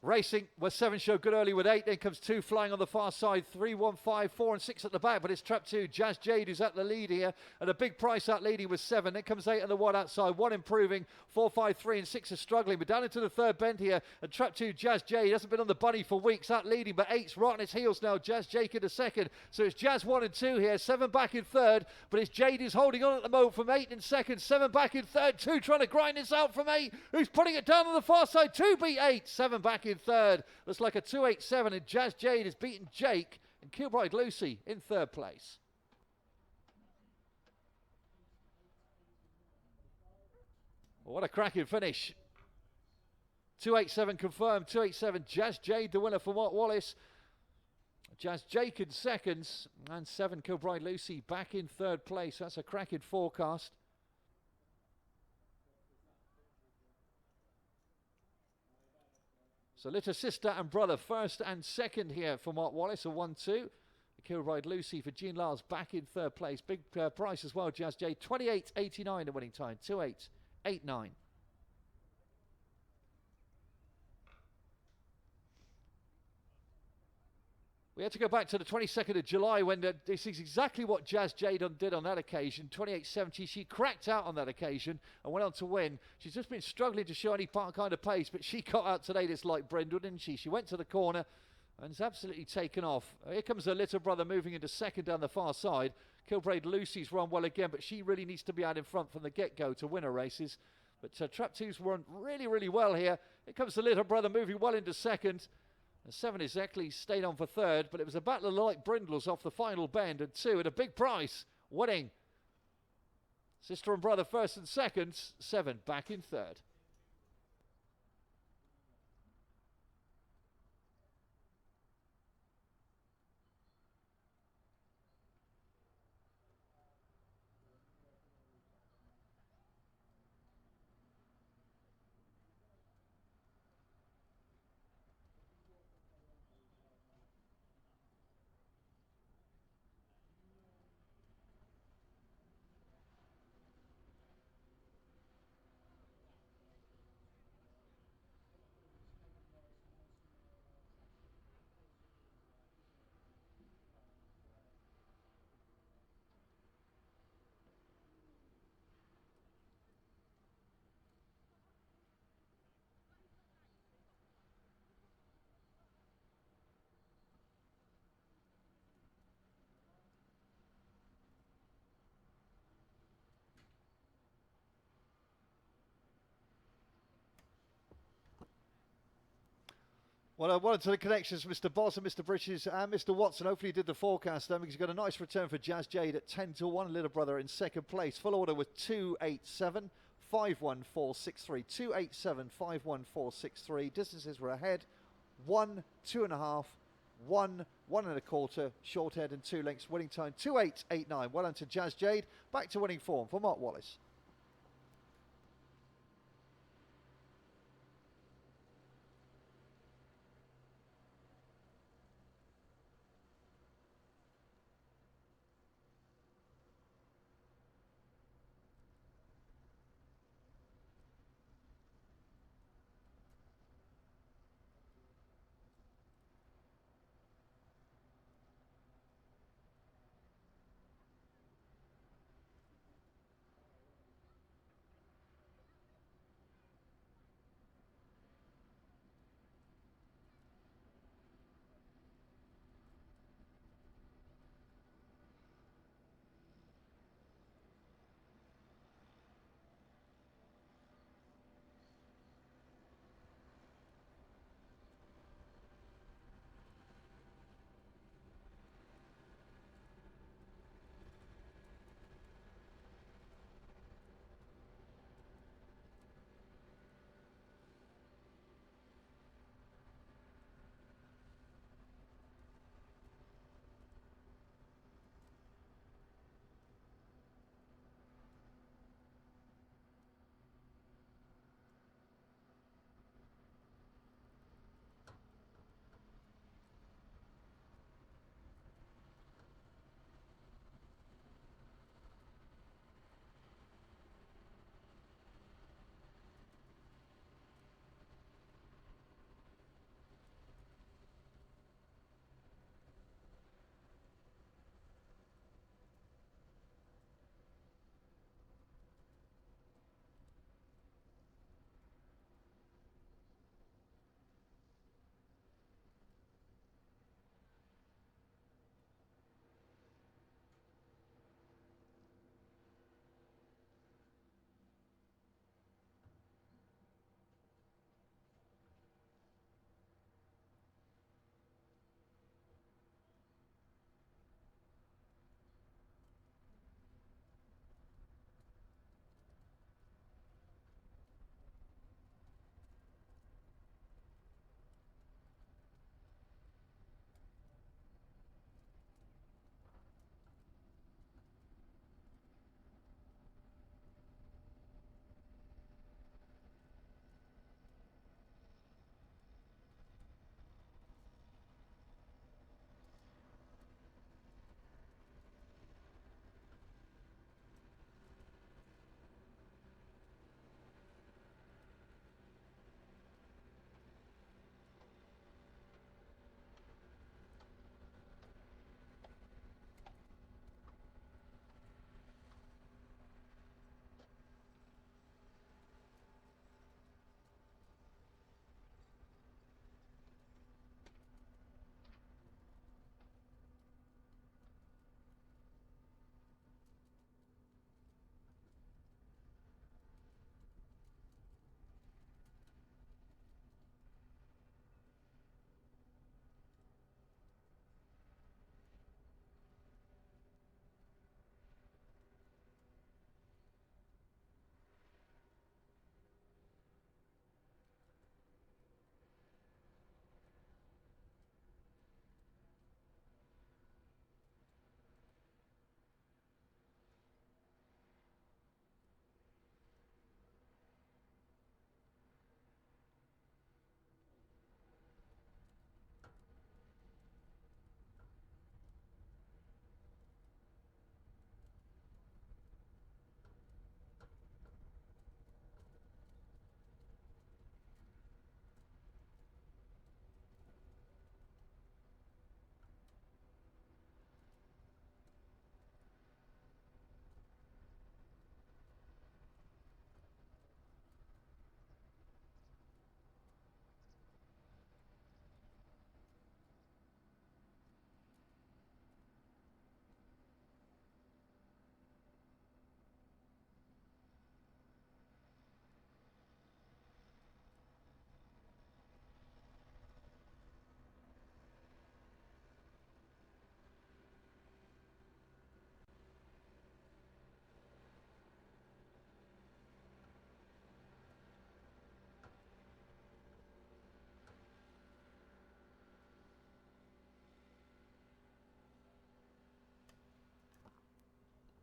Racing, where 7 showed good early with 8. Then comes 2 flying on the far side. 3, 1, 5, 4 and 6 at the back. But it's trap 2, Jazz Jade, who's at the lead here. And a big price out leading with 7. Then comes 8 on the wide outside. 1 improving. 4, 5, 3 and 6 are struggling. But down into the third bend here. And trap 2, Jazz Jade, hasn't been on the bunny for weeks. Out leading, but 8's right on its heels now. Jazz Jade in a second. So it's Jazz 1 and 2 here. 7 back in third. But it's Jade who's holding on at the moment from 8 in second. 7 back in third. 2 trying to grind this out from 8. Who's putting it down on the far side. 2 beat 8. 7 back in third. Looks like a 2.87, and Jazz Jade has beaten Jake, and Kilbride Lucy in third place. Well, what a cracking finish. 2.87 confirmed, 2.87 Jazz Jade, the winner for Mark Wallace. Jazz Jake in seconds, and 7 Kilbride Lucy back in third place. That's a cracking forecast. So Little Sister and Brother first and second here for Mark Wallace, a 1-2. Kilbride Lucy for Jean Lars back in third place. Big price as well, Jazz J. 28.89 the winning time, 28.89. We had to go back to the 22nd of July when this is exactly what Jazz Jadon did on that occasion. 28.70, she cracked out on that occasion and went on to win. She's just been struggling to show any kind of pace, but she got out today, this like Brindle, didn't she? She went to the corner and has absolutely taken off. Here comes her little brother moving into second down the far side. Kilbride Lucy's run well again, but she really needs to be out in front from the get-go to win her races. But Trap 2's run really, really well here. Here comes the little brother moving well into second. 7 exactly stayed on for third, but it was a battle of light brindles off the final bend, and 2 at a big price, winning. Sister and brother first and second, 7 back in third. Well, well to the connections, Mr. Boss and Mr. Bridges and Mr. Watson. Hopefully he did the forecast then, because he's got a nice return for Jazz Jade at 10-1. Little brother in second place. Full order with 287, 51463. 287, 51463. Distances were ahead. 1, 2.5, 1, 1.25. Short head and 2 lengths. Winning time 28.89. Well done to Jazz Jade. Back to winning form for Mark Wallace.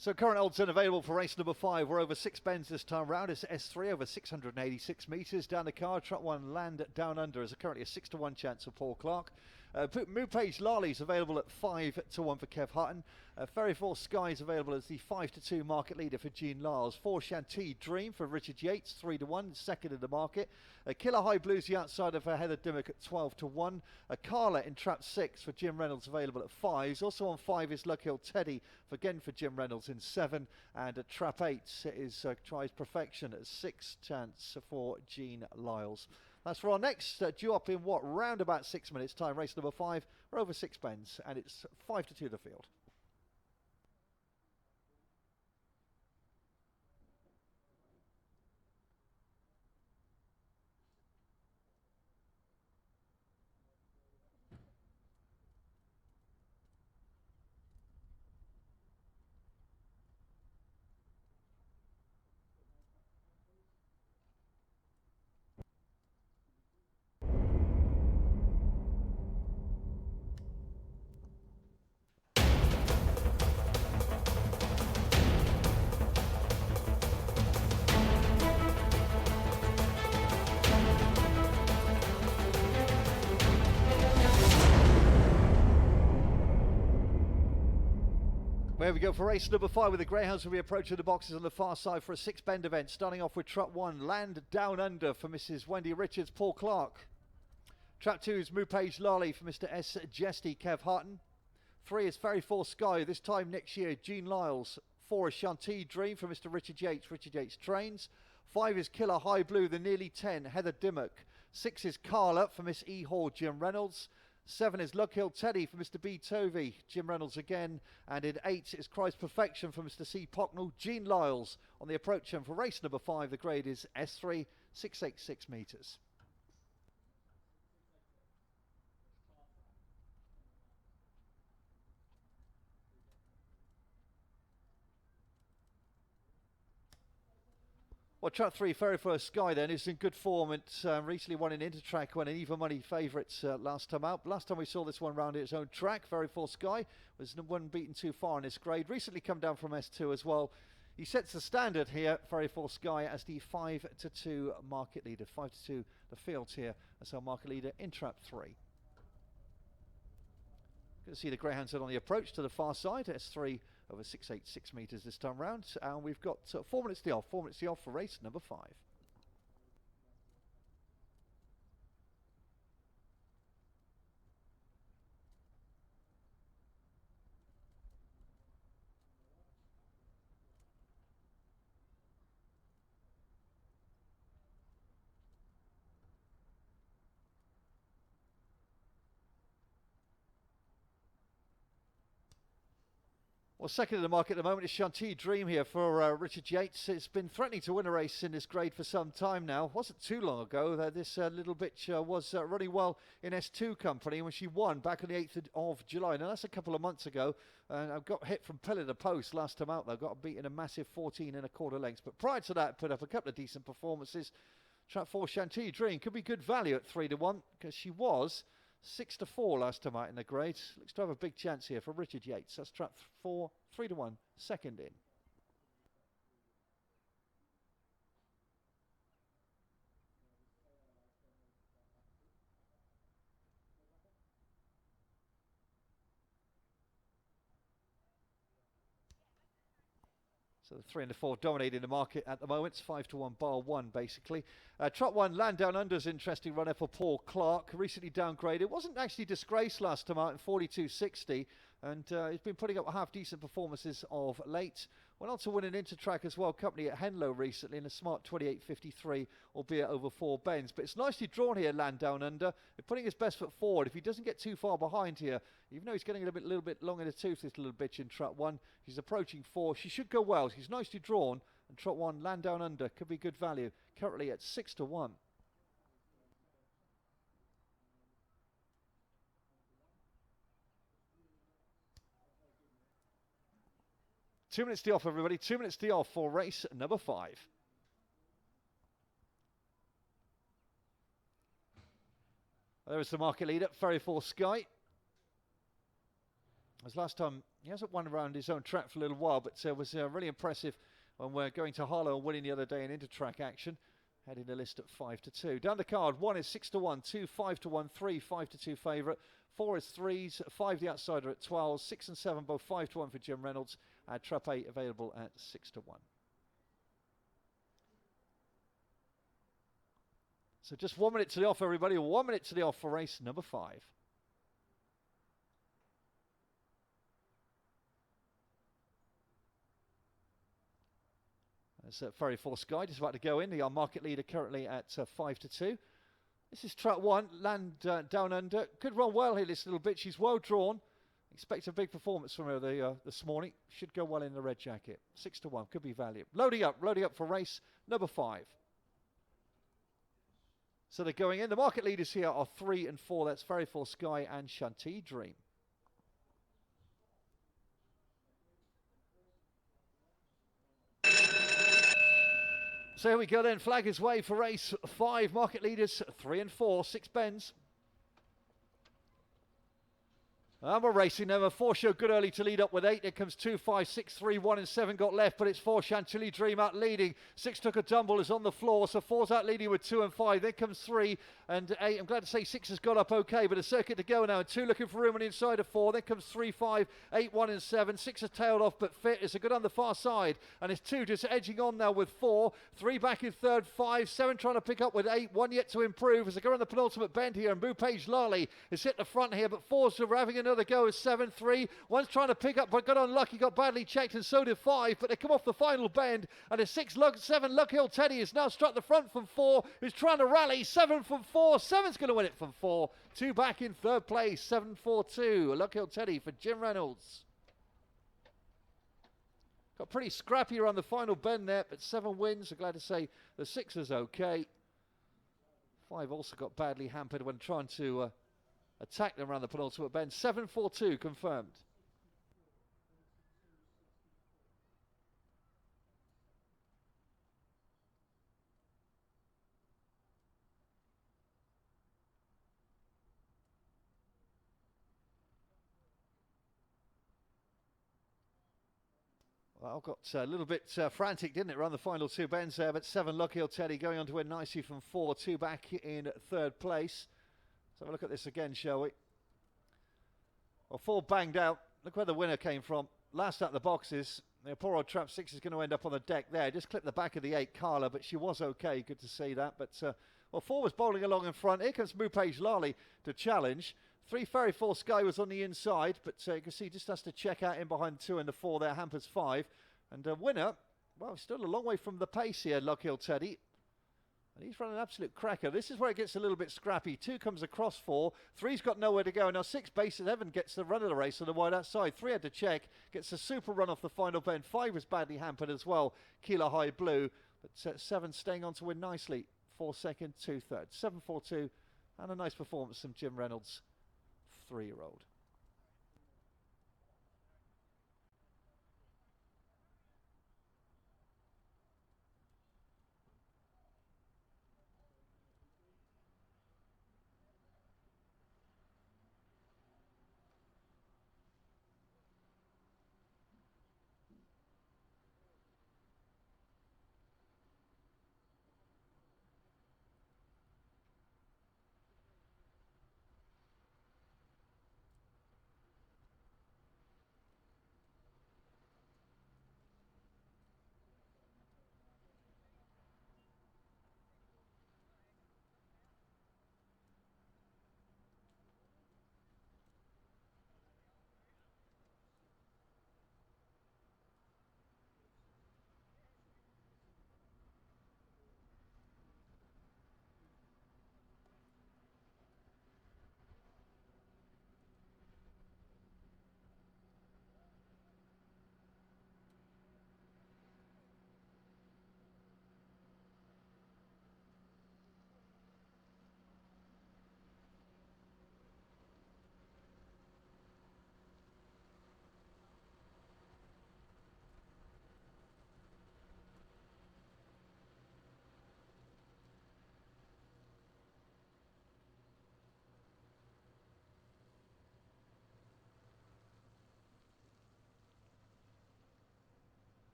So current odds unavailable for race number 5. We're over 6 bends this time round. It's S3 over 686 metres down the card. Truck 1 Land Down Under is currently a 6-1 chance for Paul Clark. Moopage Lali's available at 5-1 for Kev Hutton. Ferry Force Sky is available as the 5-2 market leader for Jean Lyles. 4 Chantilly Dream for Richard Yates, 3-1, second in the market. Killer High Blues the outsider for Heather Dimmock at 12-1. Carla in trap 6 for Jim Reynolds available at 5s. Also on 5 is Luck Hill Teddy again for Jim Reynolds in 7. And at trap 8 is Tries Perfection at 6 chance for Jean Lyles. That's for our next due up in what, round about 6 minutes time. Race number 5. We're over 6 bends and it's 5-2 the field. There we go for race number 5 with the Greyhounds will be approaching the boxes on the far side for a 6-bend event. Starting off with Trap 1, Land Down Under for Mrs. Wendy Richards, Paul Clark. Trap 2 is Moopage Lali for Mr. S. Jesty, Kev Hutton. 3 is Ferry Force Sky, this time next year, Jean Lyles. 4 is Chantilly Dream for Mr. Richard Yates Trains. 5 is Killer High Blue, the nearly 10, Heather Dimmock. 6 is Carla for Miss E. Hall, Jim Reynolds. 7 is Luck Hill Teddy for Mr. B. Tovey, Jim Reynolds again. And in 8 is Christ Perfection for Mr. C. Pocknell, Jean Lyles. On the approach and for race number 5, the grade is S3, 686 metres. Well, Trap 3, Ferry Force Sky then is in good form. It recently won an Intertrack, won an even money favourites last time out. Last time we saw this one round its own track, Ferry Force Sky was one beaten too far in this grade. Recently come down from S2 as well. He sets the standard here, Ferry Force Sky, as the 5-2 market leader. 5-2 the fields here as our market leader in Trap 3. Good to see the Greyhounds on the approach to the far side. S3 over 686 metres this time round, and we've got 4 minutes to off. 4 minutes to off for race number 5. Well, second in the market at the moment is Chantilly Dream here for Richard Yates. It's been threatening to win a race in this grade for some time now. Wasn't too long ago that this little bitch was running well in S2 company when she won back on the 8th of July. Now, that's a couple of months ago. And I've got hit from pillar to post last time out, though. Got beaten a massive 14 1/4 lengths. But prior to that, put up a couple of decent performances. Trap 4 Chantilly Dream could be good value at 3-1 because she was 6-4 last time out in the grade. Looks to have a big chance here for Richard Yates. That's Trap 4, 3-1, second in. So the 3 and the 4 dominating the market at the moment. It's 5-1 bar 1 basically. Trot 1 Land Down Under's interesting runner for Paul Clark. Recently downgraded. Wasn't actually disgraced last time out in 42.60. And he's been putting up half decent performances of late. Went on to win an Intertrack as well, company at Henlow recently in a smart 28.53, albeit over 4 bends. But it's nicely drawn here, Land Down Under. They're putting his best foot forward. If he doesn't get too far behind here, even though he's getting a little bit long in the tooth, this little bitch in Trot 1, she's approaching 4. She should go well. She's nicely drawn. And Trot 1, Land Down Under, could be good value. Currently at 6-1. Two minutes to off, everybody. 2 minutes to off for race number 5. There is the market leader, Ferry Force Sky. As last time, he hasn't won around his own track for a little while, but was really impressive when we're going to Harlow and winning the other day in inter-track action. Heading the list at 5-2. Down the card, 1 is 6-1, 2 5-1, 3 5-2 favourite, 4 is 3s, 5 the outsider at 12, 6 and 7 both 5-1 for Jim Reynolds, and Trap 8 available at 6-1. So just 1 minute to the off, everybody. 1 minute to the off for race number 5. As Ferry Force Guide is about to go in, the market leader currently at 5-2. This is track 1, Land Down Under. Could run well here this little bit. She's well drawn. Expect a big performance from her this morning. Should go well in the red jacket. 6-1, could be value. Loading up for race number 5. So they're going in. The market leaders here are 3 and 4. That's Ferry Force Sky and Shanti Dream. So here we go then, flag is way for race 5. Market leaders 3 and 4, 6 bends. And we're racing number 4 showed good early to lead up with 8. There comes 2, 5, 6, 3, 1 and 7 got left, but it's 4 Chantilly Dream out leading. 6 took a tumble, is on the floor, so 4's out leading with 2 and 5. Then comes 3 and 8. I'm glad to say 6 has got up okay, but a circuit to go now. And 2 looking for room on the inside of 4. Then comes 3, 5, 8, 1 and 7. 6 has tailed off, but fit. It's a good on the far side. And it's 2 just edging on now with 4. 3 back in third, 5, 7 trying to pick up with 8. 1 yet to improve as they go on the penultimate bend here. And Page Lally has hit the front here, but 4's having another go as 7. 3, 1's trying to pick up but got unlucky, got badly checked, and so did 5, but they come off the final bend, and a 7 Luck Hill Teddy has now struck the front from 4, who's trying to rally. 7 from 4, 7's going to win it from 4, 2 back in third place. 7-4-2, Luck Hill Teddy for Jim Reynolds. Got pretty scrappy around the final bend there, but 7 wins. I'm glad to say the 6 is okay. 5 also got badly hampered when trying to attack them around the penultimate bend. 7-4-2 confirmed. Well, got a little bit frantic, didn't it, around the final 2 bends there, but 7 Lucky Old Teddy going on to win nicely from 4, 2 back in third place. Let's have a look at this again, shall we? Well, 4 banged out. Look where the winner came from. Last out the boxes. The poor old Trap 6 is going to end up on the deck there. Just clipped the back of the 8, Carla, but she was okay. Good to see that. But, well, 4 was bowling along in front. Here comes Page Lally to challenge. 3 Ferry Force Sky was on the inside, but you can see just has to check out in behind 2 and the 4 there. Hampers 5. And winner, well, still a long way from the pace here, Luck Hill Teddy. And he's run an absolute cracker. This is where it gets a little bit scrappy. 2 comes across 4. 3's got nowhere to go. Now 6 bases. Evan gets the run of the race on the wide outside. 3 had to check. Gets a super run off the final bend. 5 was badly hampered as well. Keeler High Blue. But 7 staying on to win nicely. 4 second, 2 third. 7-4-2. And a nice performance from Jim Reynolds, 3-year-old.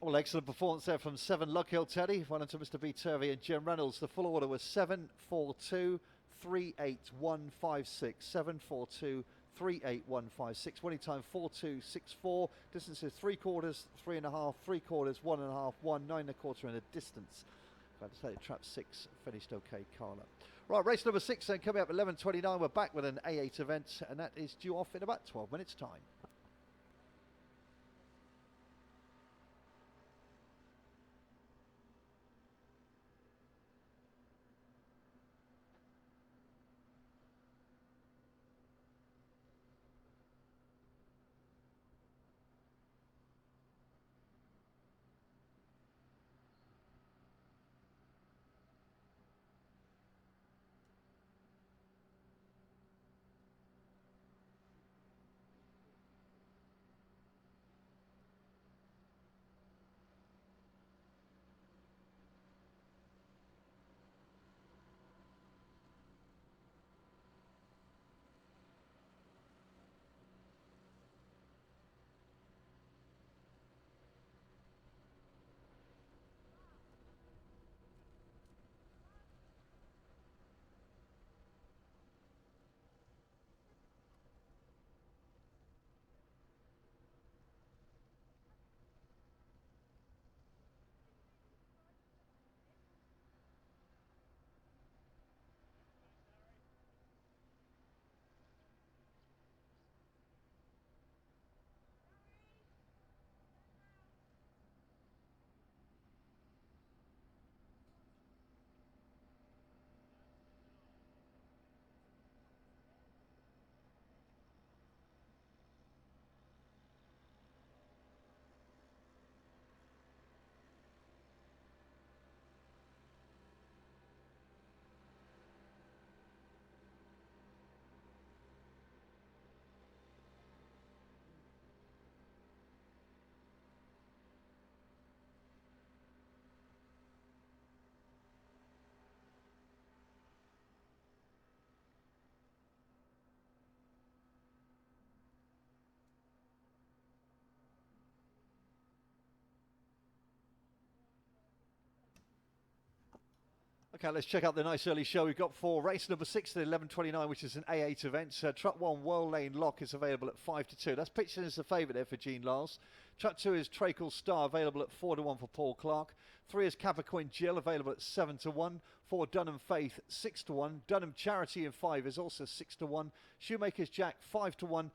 Well, excellent performance there from 7 Luck Hill Teddy. Well done to Mr. B. Turvey and Jim Reynolds. The full order was 742 38156. 742 38156. Winning time 4264. Distance is 3 quarters, 3.5, 3 quarters, 1.5, 1, 9 1/4 in a distance. Glad to say that trap 6 finished okay, Carla. Right, race number 6 then coming up at 11:29. We're back with an A8 event, and that is due off in about 12 minutes' time. Okay, let's check out the nice early show we've got for race number 6 at 11:29, which is an A8 event. Truck 1 World Lane Lock is available at 5-2. That's pitched in as the favourite there for Jean Lars. Truck 2 is Trakel Star, available at 4-1 for Paul Clark. 3 is Capricorn Jill, available at 7-1. 4 Dunham Faith, 6-1. Dunham Charity in 5 is also 6-1. Shoemaker's Jack, 5-1.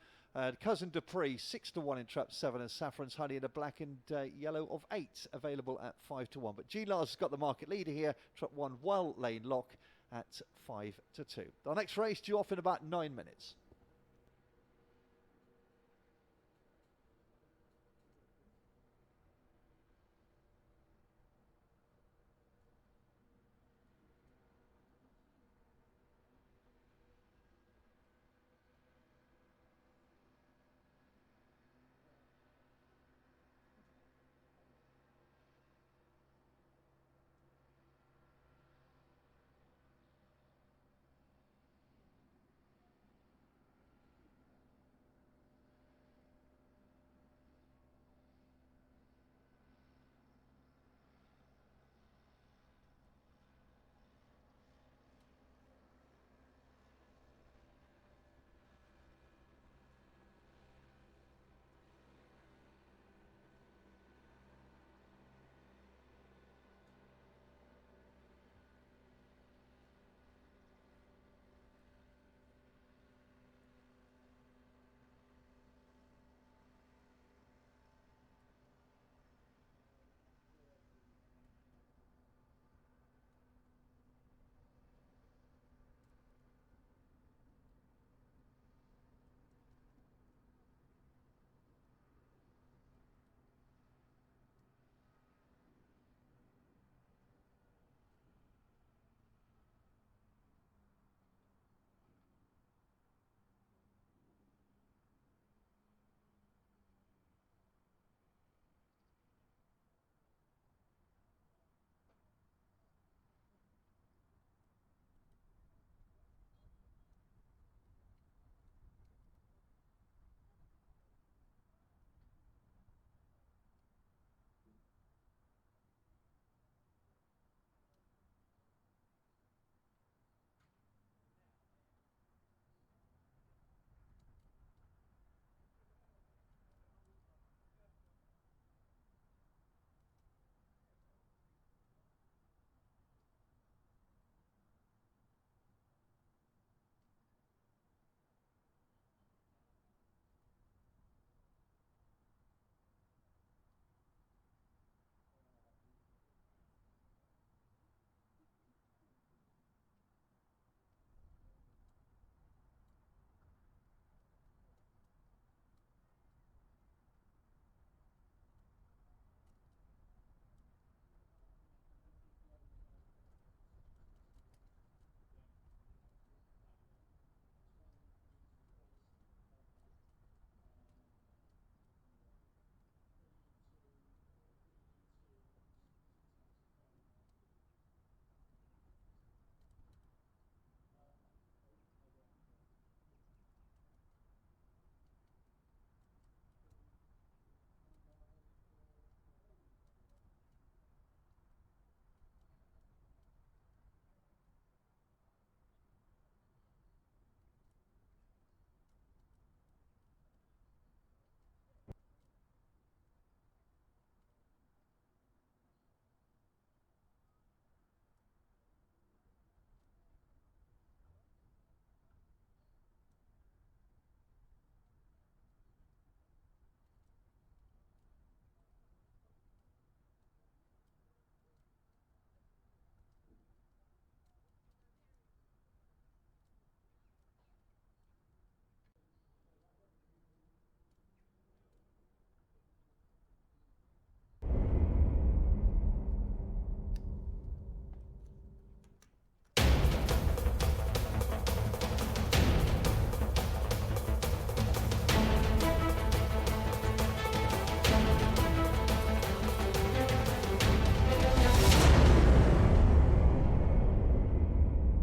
Cousin Dupree, 6-1 in trap 7, and Saffron's Honey in a black and yellow of 8, available at 5-1. But G. Lars has got the market leader here, trap 1 Well Lane Lock at 5-2. Our next race due off in about 9 minutes.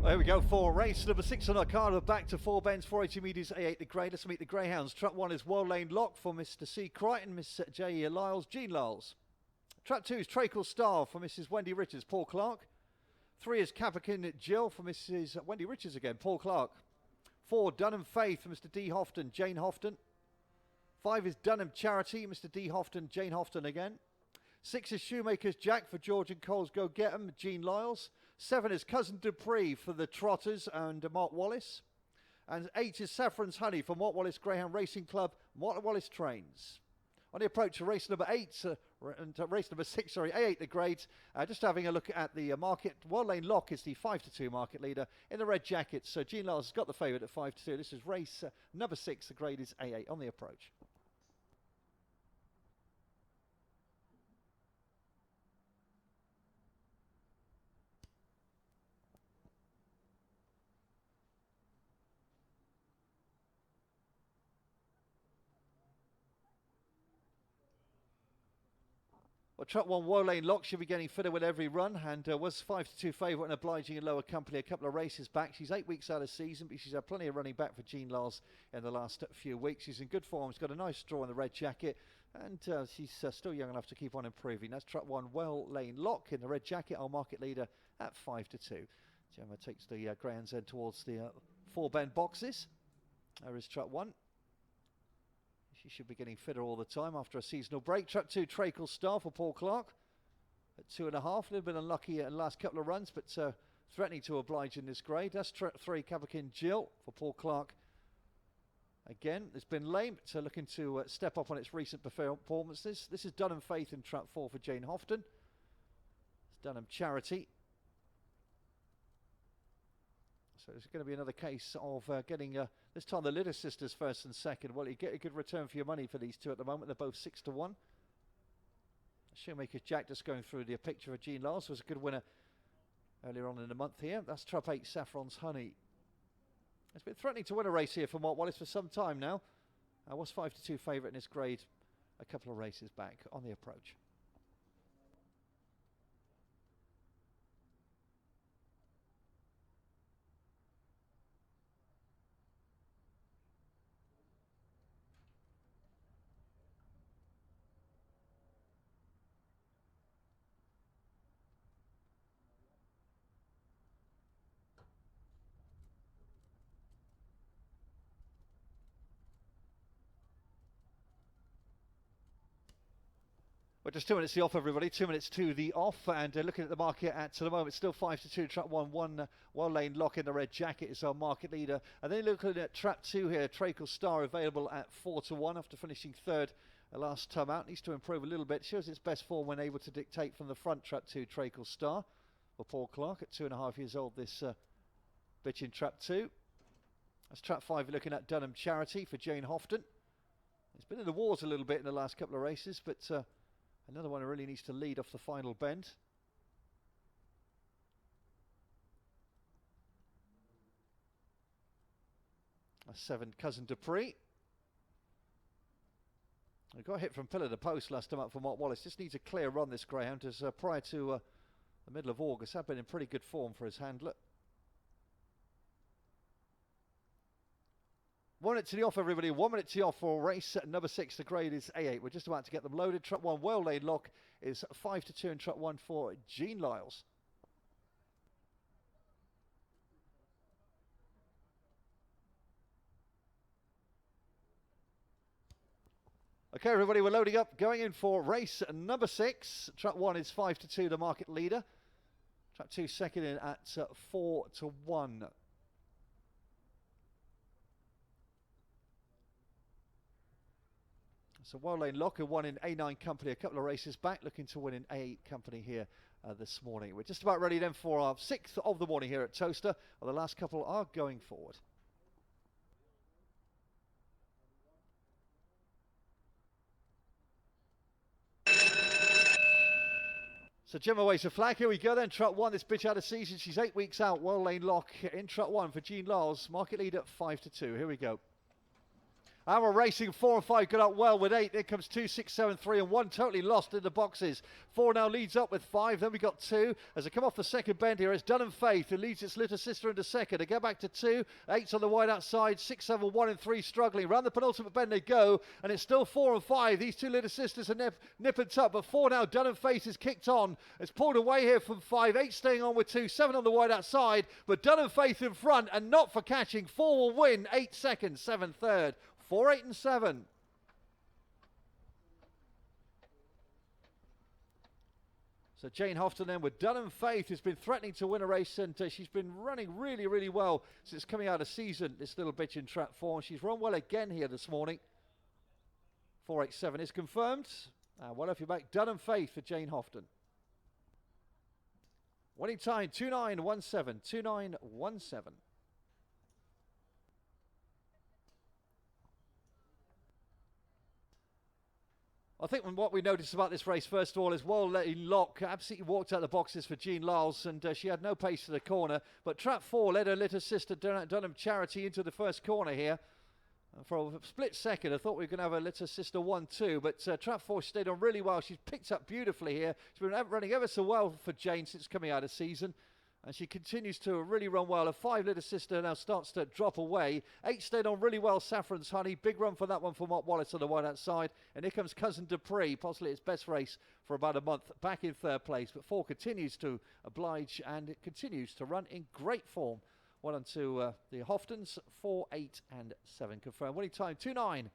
Well, here we go for race number 6 on our card. We're back to 4 bends, 480 metres, A8 the grade. Let's meet the Greyhounds. Trap 1 is Well Lane Lock for Mr. C. Crichton, Miss J. Lyles, Jean Lyles. Trap 2 is Trakel Star for Mrs. Wendy Richards, Paul Clark. 3 is Capricorn Jill for Mrs. Wendy Richards again, Paul Clark. 4, Dunham Faith for Mr. D. Houghton, Jane Houghton. 5 is Dunham Charity, Mr. D. Houghton, Jane Houghton again. 6 is Shoemaker's Jack for George and Cole's Go Get 'em, Jean Lyles. 7 is Cousin Dupree for the Trotters and Mark Wallace. And 8 is Saffron's Honey for Mark Wallace Greyhound Racing Club, Mark Wallace Trains. On the approach to race number 8 and race number 6, sorry, A8 the grades. Just having a look at the market. Well Lane Lock is the 5-2 market leader in the red jacket. So Jean Lyles has got the favourite at 5-2. This is race number 6. The grade is A8 on the approach. Well, Trap 1 Woe Lane Lock should be getting fitter with every run and was 5-2 favourite and obliging in lower company a couple of races back. She's 8 weeks out of season, but she's had plenty of running back for Jean Lyles in the last few weeks. She's in good form. She's got a nice draw in the red jacket and she's still young enough to keep on improving. That's Trap 1 Well Lane Lock in the red jacket, our market leader at 5-2. Gemma takes the Greyhounds end towards the 4 bend boxes. There is Trap 1. She should be getting fitter all the time after a seasonal break. Trap 2, Trakel Star for Paul Clark at 2.5. A little bit unlucky in the last couple of runs, but threatening to oblige in this grade. That's Trap 3, Capricorn Jill for Paul Clark. Again, it's been lame, but looking to step up on its recent performances. This is Dunham Faith in Trap 4 for Jane Houghton. It's Dunham Charity. So it's going to be another case of getting, this time the Litter sisters first and second. Well, you get a good return for your money for these two at the moment. They're both 6-1. Shoemaker's Jack just going through the picture of Jean Lyles was a good winner earlier on in the month here. That's Trap 8, Saffron's Honey. It's been threatening to win a race here for Mark Wallace for some time now. I was 5-2 favourite in this grade a couple of races back on the approach. We're just 2 minutes to the off, everybody. 2 minutes to the off, and looking at the market at the moment, still 5-2. Trap 1, Well Lane Lock in the red jacket is our market leader, and then looking at Trap 2 here, Trakel Star available at 4-1 after finishing third last time out. Needs to improve a little bit. Shows its best form when able to dictate from the front. Trap 2, Trakel Star for Paul Clark at 2.5 years old. This bitch in Trap 2. That's Trap 5. Looking at Dunham Charity for Jane Houghton. It's been in the wars a little bit in the last couple of races, but another one who really needs to lead off the final bend. A 7, Cousin Dupree. He got hit from pillar to post last time up for Mark Wallace. Just needs a clear run, this Greyhound, as prior to the middle of August, had been in pretty good form for his handler. 1 minute to the off, everybody. 1 minute to the off for race number 6. The grade is A8. We're just about to get them loaded. Trap 1, Well Lane Lock is 5-2, and Trap 1 for Jean Lyles. Okay, everybody, we're loading up, going in for race number 6. Trap 1 is 5-2, the market leader. Trap 2 second in at 4-1. So Well Lane Lock, who won in A9 company a couple of races back, looking to win in A8 company here this morning. We're just about ready then for our 6th of the morning here at Towcester. Well, the last couple are going forward. So Gemma waves a flag. Here we go then. Trap 1, this bitch out of season. She's 8 weeks out. Well Lane Lock in Trap 1 for Jean Lyles. Market leader 5-2. Here we go. And we're racing 4 and 5 got up well with 8. Here comes 2, 6, 7, 3 and 1 totally lost in the boxes. 4 now leads up with 5. Then we got 2. As they come off the second bend here, it's Dun and Faith who leads its little sister into second. They go back to 2. 8's on the wide outside. 6, 7, 1 and 3 struggling. Round the penultimate bend they go. And it's still 4 and 5. These two little sisters are nip and tuck. But 4 now, Dun and Faith is kicked on. It's pulled away here from 5. 8 staying on with 2. 7 on the wide outside. But Dun and Faith in front and not for catching. 4 will win. 8 second, 7 third. 4, 8 and 7. So Jane Houghton then with Dun and Faith, who's been threatening to win a race, and she's been running really, really well since coming out of season, this little bitch in trap 4. And she's run well again here this morning. 4, 8, 7 is confirmed. Well off your back, Dun and Faith for Jane Houghton. Winning time, 2.917, 2.917. I think what we noticed about this race, first of all, is well letting Lock absolutely walked out the boxes for Jean Lyles, and she had no pace to the corner. But Trap 4 led her little sister Dunham Charity into the first corner here. For a split second, I thought we were going to have a little sister 1-2, but Trap 4 stayed on really well. She's picked up beautifully here. She's been running ever so well for Jane since coming out of season. And she continues to really run well. A 5 little sister now starts to drop away. 8 stayed on really well, Saffron's Honey. Big run for that one for Mark Wallace on the wide outside. And here comes Cousin Dupree, possibly its best race for about a month, back in third place. But 4 continues to oblige and it continues to run in great form. Well on to the Houghtons, 4, 8 and 7 confirmed. Winning time, 2.917.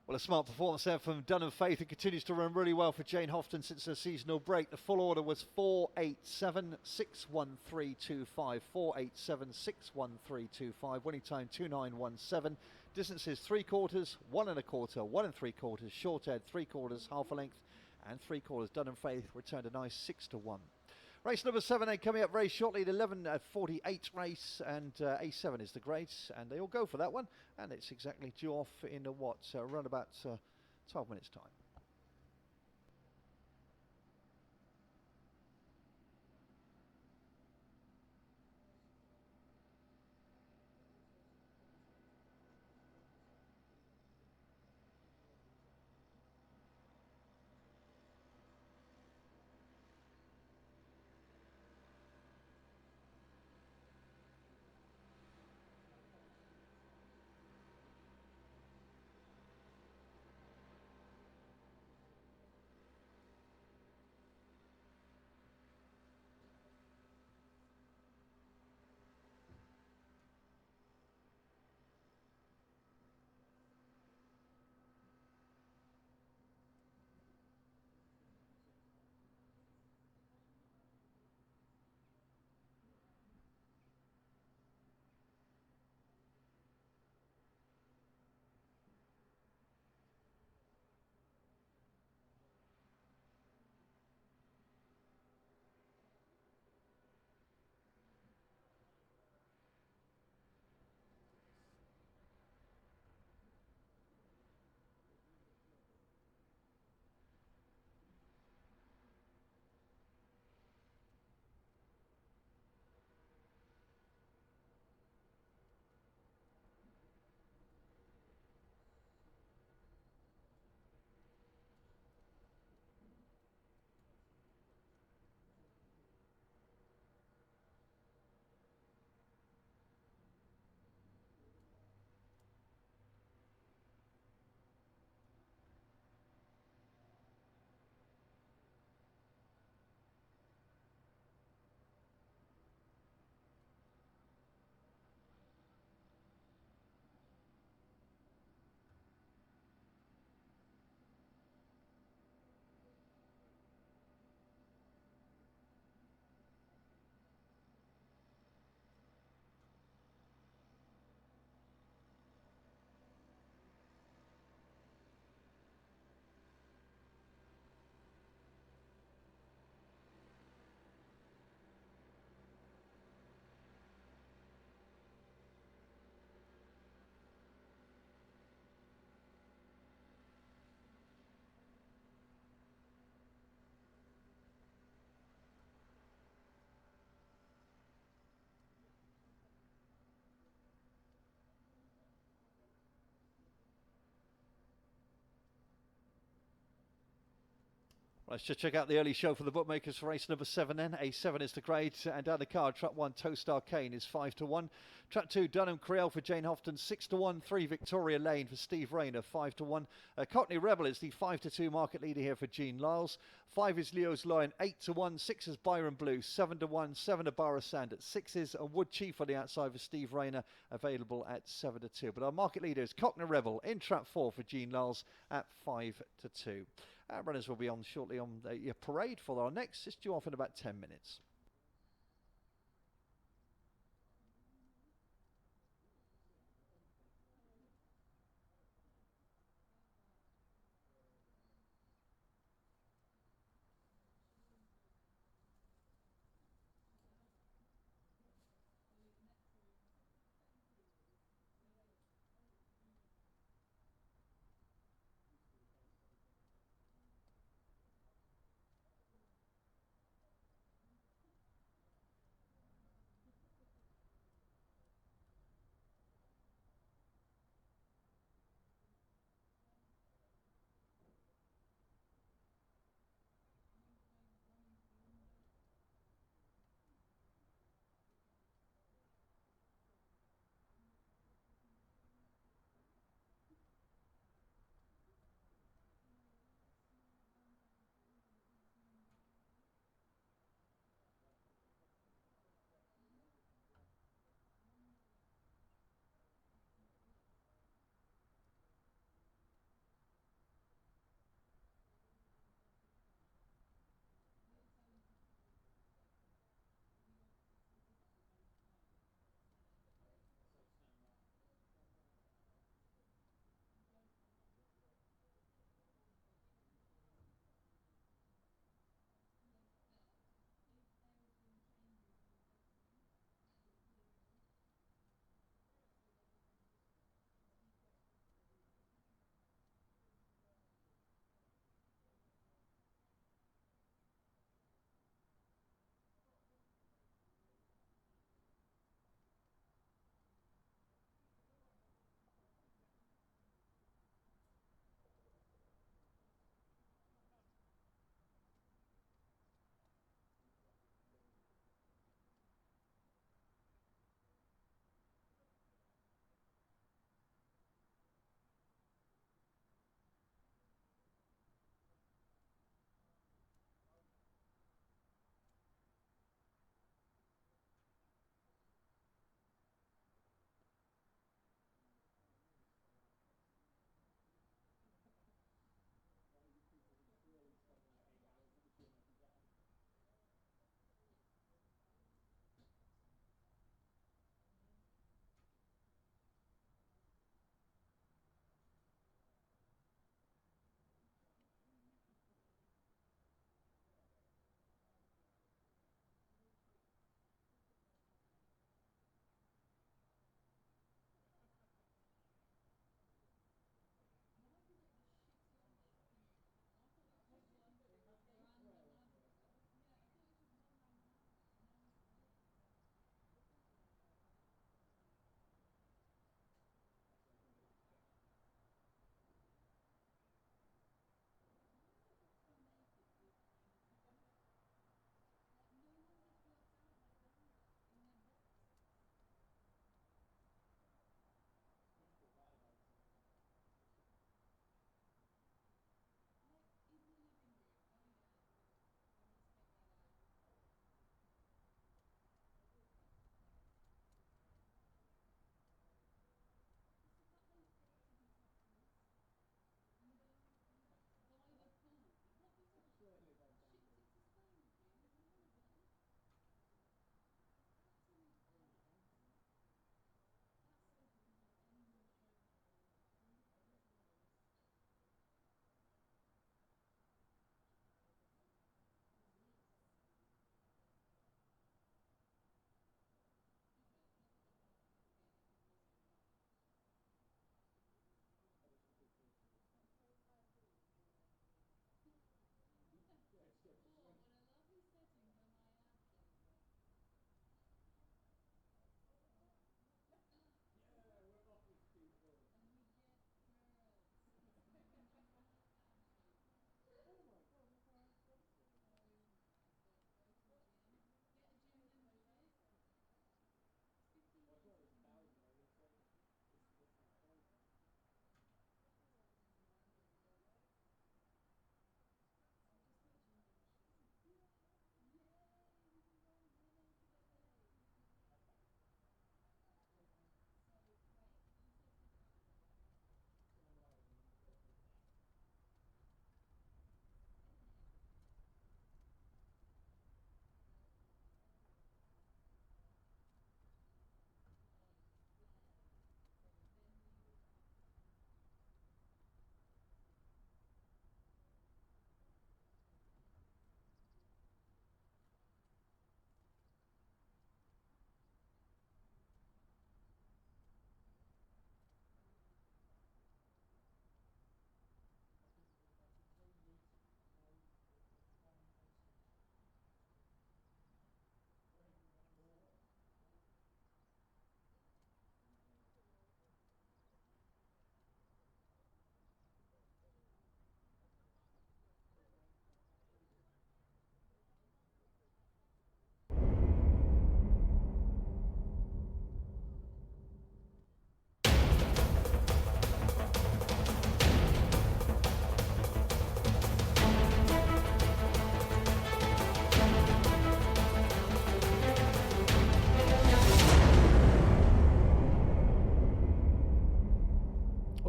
Well, a smart performance there from Dun and Faith. It continues to run really well for Jane Houghton since her seasonal break. The full order was 487 61325. 487 61325. Winning time 2917. Distances 3/4, 1 1/4, 1 3/4, short head 3/4, half a length, and 3/4. Dun and Faith returned a nice 6-1. Race number 7 coming up very shortly, the 11:48 race, and A7 is the grade, and they all go for that one, and it's exactly due off in around about 12 minutes time. Let's just check out the early show for the bookmakers for race number 7 then. A7 is the grade, and down the card, Trap 1, Towcester Kane is 5-1. Trap 2, Dunham Creole for Jane Houghton, 6-1. 3, Victoria Lane for Steve Rayner, 5-1. Cockney Rebel is the 5-2 market leader here for Jean Lyles. 5 is Leo's Lion, 8-1. 6 is Byron Blue, 7-1. 7 Abara Sand at 6s. And Wood Chief on the outside for Steve Rayner, available at 7-2. But our market leader is Cockney Rebel in Trap 4 for Jean Lyles at 5-2. Our runners will be on shortly on the parade for our next. It's due off in about 10 minutes.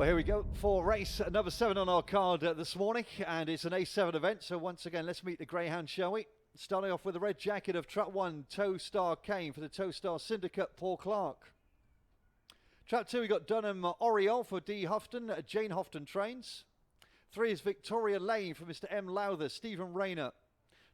Well, here we go for race number 7 on our card this morning, and it's an A7 event. So once again, let's meet the Greyhound, shall we? Starting off with the red jacket of Trap 1, Towcester Kane for the Towstar Syndicate, Paul Clark. Trap 2, we got Dunham Oriole for D. Houghton, Jane Houghton trains. 3 is Victoria Lane for Mr. M. Lowther, Stephen Rayner.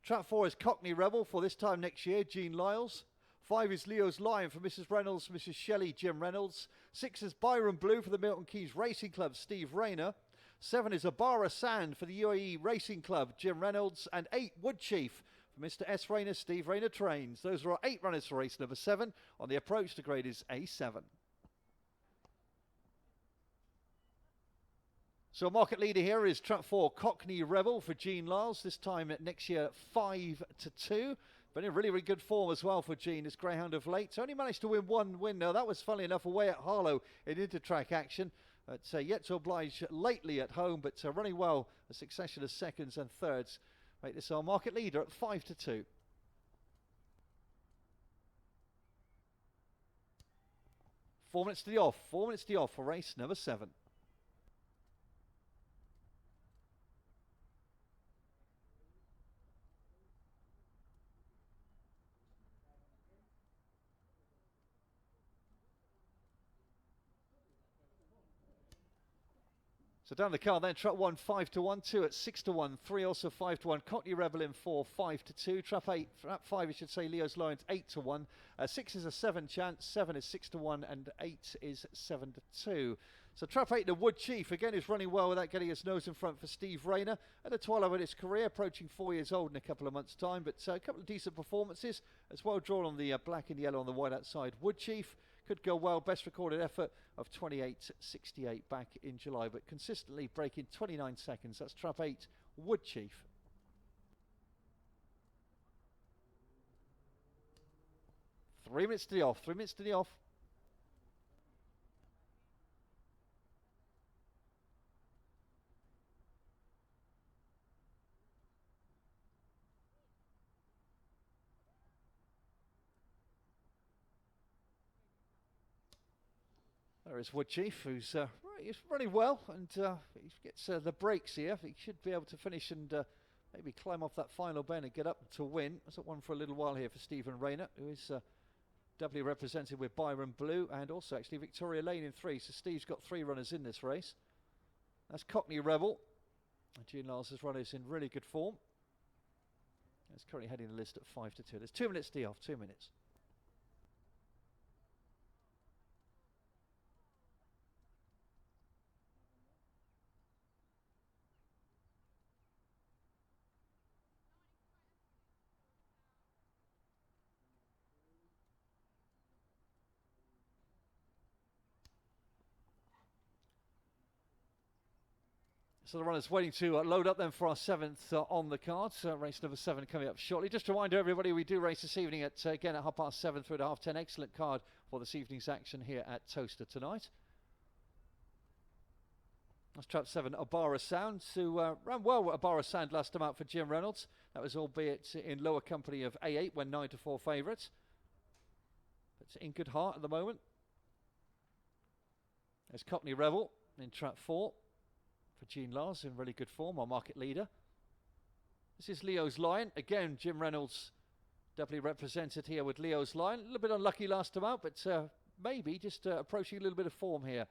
Trap 4 is Cockney Rebel for this time next year, Jean Lyles. 5 is Leo's Lion for Mrs. Reynolds, Mrs. Shelley, Jim Reynolds. 6 is Byron Blue for the Milton Keynes Racing Club, Steve Rayner. 7 is Abara Sand for the UAE Racing Club, Jim Reynolds. And 8, Wood Chief for Mr. S. Rayner, Steve Rayner trains. Those are our 8 runners for race number 7. On the approach, the grade is A7. So market leader here is Trap 4, Cockney Rebel for Jean Lyles. This time next year, 5-2. But in really, really good form as well for Jean, this Greyhound of late. So only managed to win 1 win. Now, that was, funnily enough, away at Harlow in intertrack action. It's yet to oblige lately at home, but running well. A succession of seconds and thirds make this our market leader at 5-2. Four minutes to the off. 4 minutes to the off for race number 7. So down the card then, Trap 1, 5-1, 2 at 6-1, 3 also 5-1, Cockney Rebel in 4, 5-2, Trap 8, Trap 5, I should say, Leo's Lions 8-1, 6 is a 7 chance, 7 is 6-1, and 8 is 7-2. So Trap 8, the Wood Chief, again is running well without getting his nose in front for Steve Rayner. At the twilight of his career, approaching 4 years old in a couple of months' time, but a couple of decent performances, as well drawn on the black and yellow on the white outside. Wood Chief could go well, best recorded effort of 28.68 back in July, but consistently breaking 29 seconds. That's Trap 8, Wood Chief. Three minutes to the off, 3 minutes to the off. There is Wood Chief, who's he's running well, and he gets the breaks here. He should be able to finish and maybe climb off that final bend and get up to win. That's one for a little while here for Stephen Rayner, who is doubly represented with Byron Blue and also actually Victoria Lane in 3. So Steve's got 3 runners in this race. That's Cockney Rebel. And Jean Lyles' runners in really good form. It's currently heading the list at 5-2. There's 2 minutes to the off, 2 minutes. So the runners waiting to load up then for our 7th on the card. Race number 7 coming up shortly. Just to remind everybody, we do race this evening at again at 7:30 through to 10:30. Excellent card for this evening's action here at Towcester tonight. That's Trap 7, Abara Sound, who ran well with Abara Sound last time out for Jim Reynolds. That was albeit in lower company of A8 when 9-4 favourites. But in good heart at the moment. There's Cockney Rebel in Trap 4. For Jean Lyles in really good form, our market leader. This is Leo's Lion. Again, Jim Reynolds doubly represented here with Leo's Lion. A little bit unlucky last time out, but maybe just approaching a little bit of form here.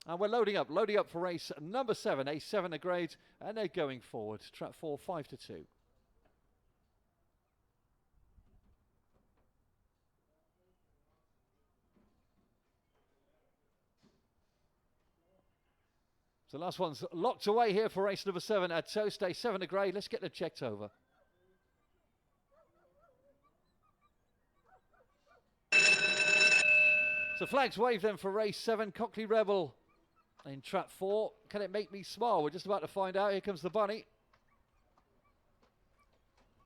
And we're loading up for race number 7, A7 a grade, and they're going forward. Trap 4, 5-2. So the last one's locked away here for race number 7 at Towcester, 7 a grade. Let's get them checked over. So flags waved then for race 7, Cockney Rebel in Trap 4. Can it make me smile? We're just about to find out. Here comes the bunny.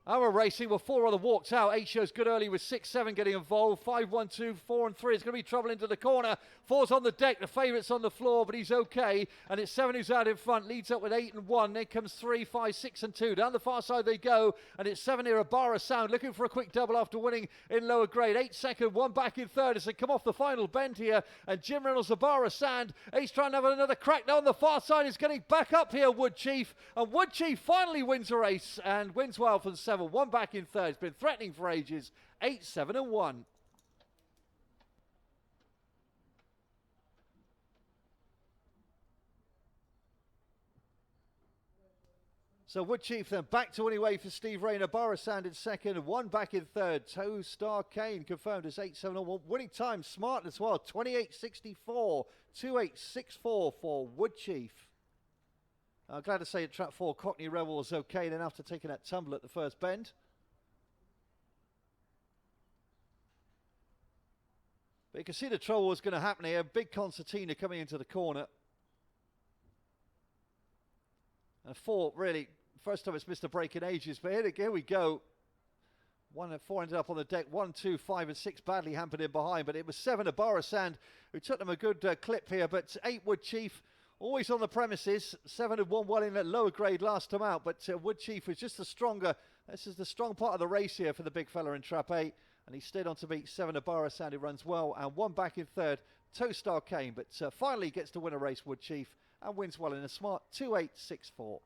Our racing, well, 4 other walked out. 8 shows good early with 6, 7 getting involved. 5, 1, 2, 4 and 3. It's going to be trouble into the corner. 4's on the deck. The favourite's on the floor, but he's okay. And it's 7 who's out in front. Leads up with 8 and 1. Then comes 3, 5, 6 and 2. Down the far side they go. And it's 7 here, Abara Sound, looking for a quick double after winning in lower grade. 8 second, 1 back in third as they come off the final bend here. And Jim Reynolds, Abara Sound. 8's trying to have another crack now on the far side. Is getting back up here, Wood Chief. And Wood Chief finally wins the race and wins well for the 7. 1 back in third. It's been threatening for ages. 8, 7 and 1. So Wood Chief then back to winning way for Steve Rayner. Barra Sand in second, 1 back in third. Towcester Kane confirmed as 8, 7 and 1. Winning time smart as well. 28.64, 28.64 for Wood Chief. I'm glad to say at track 4 Cockney Rebel was okay then after taking that tumble at the first bend. But you can see the trouble was going to happen here. Big concertina coming into the corner. And 4 really, first time it's missed a break in ages. But here we go. 1 and 4 ended up on the deck. 1, 2, 5 and 6 badly hampered in behind. But it was 7 Abara Sand who took them a good clip here. But 8 Wood Chief always on the premises. 7 had won well in that lower grade last time out. But Wood Chief was just the stronger. This is the strong part of the race here for the big fella in trap 8. And he stayed on to beat 7 Abara Sand, who runs well, and 1 back in third, Towstar Kane, but finally gets to win a race, Wood Chief, and wins well in a smart 2.864.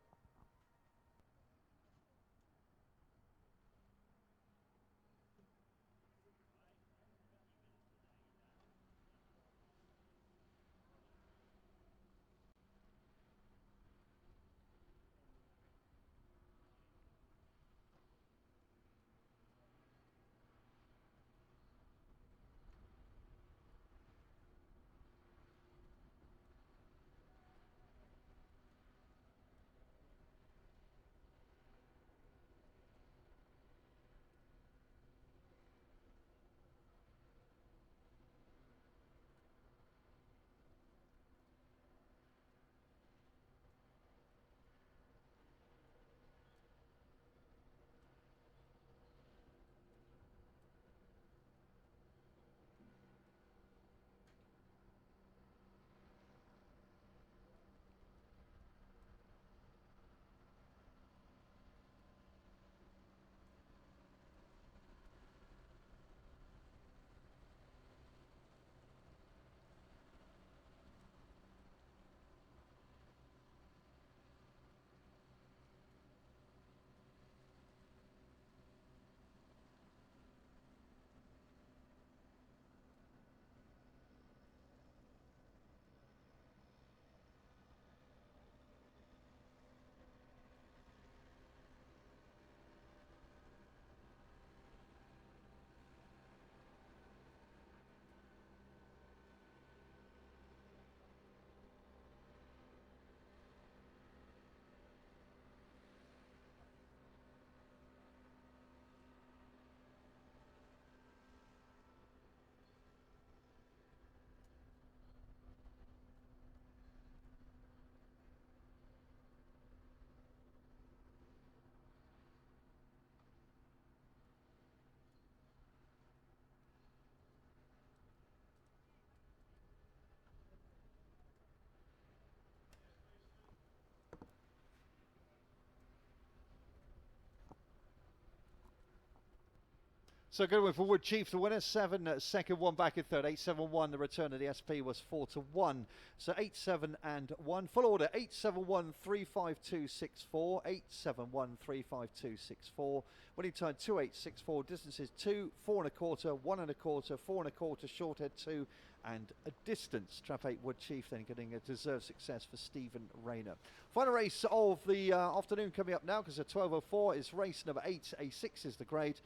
So good win for Wood Chief, the winner. 7 second, 1 back in third. 8, 7, 1. The return of the SP was 4 to 1. So 8, 7 and 1. Full order 8, 7, 1, 3, 5, 2, 6, 4. 8, 7, 1, 3, 5, 2, 6, 4. Winning time 2, 8, 6, 4. Distances 2, 4 and a quarter, 1 and a quarter, 4 and a quarter. Short head 2 and a distance. Trap 8 Wood Chief then getting a deserved success for Stephen Rayner. Final race of the afternoon coming up now because at 12:04 is race number 8. A6 is the grade.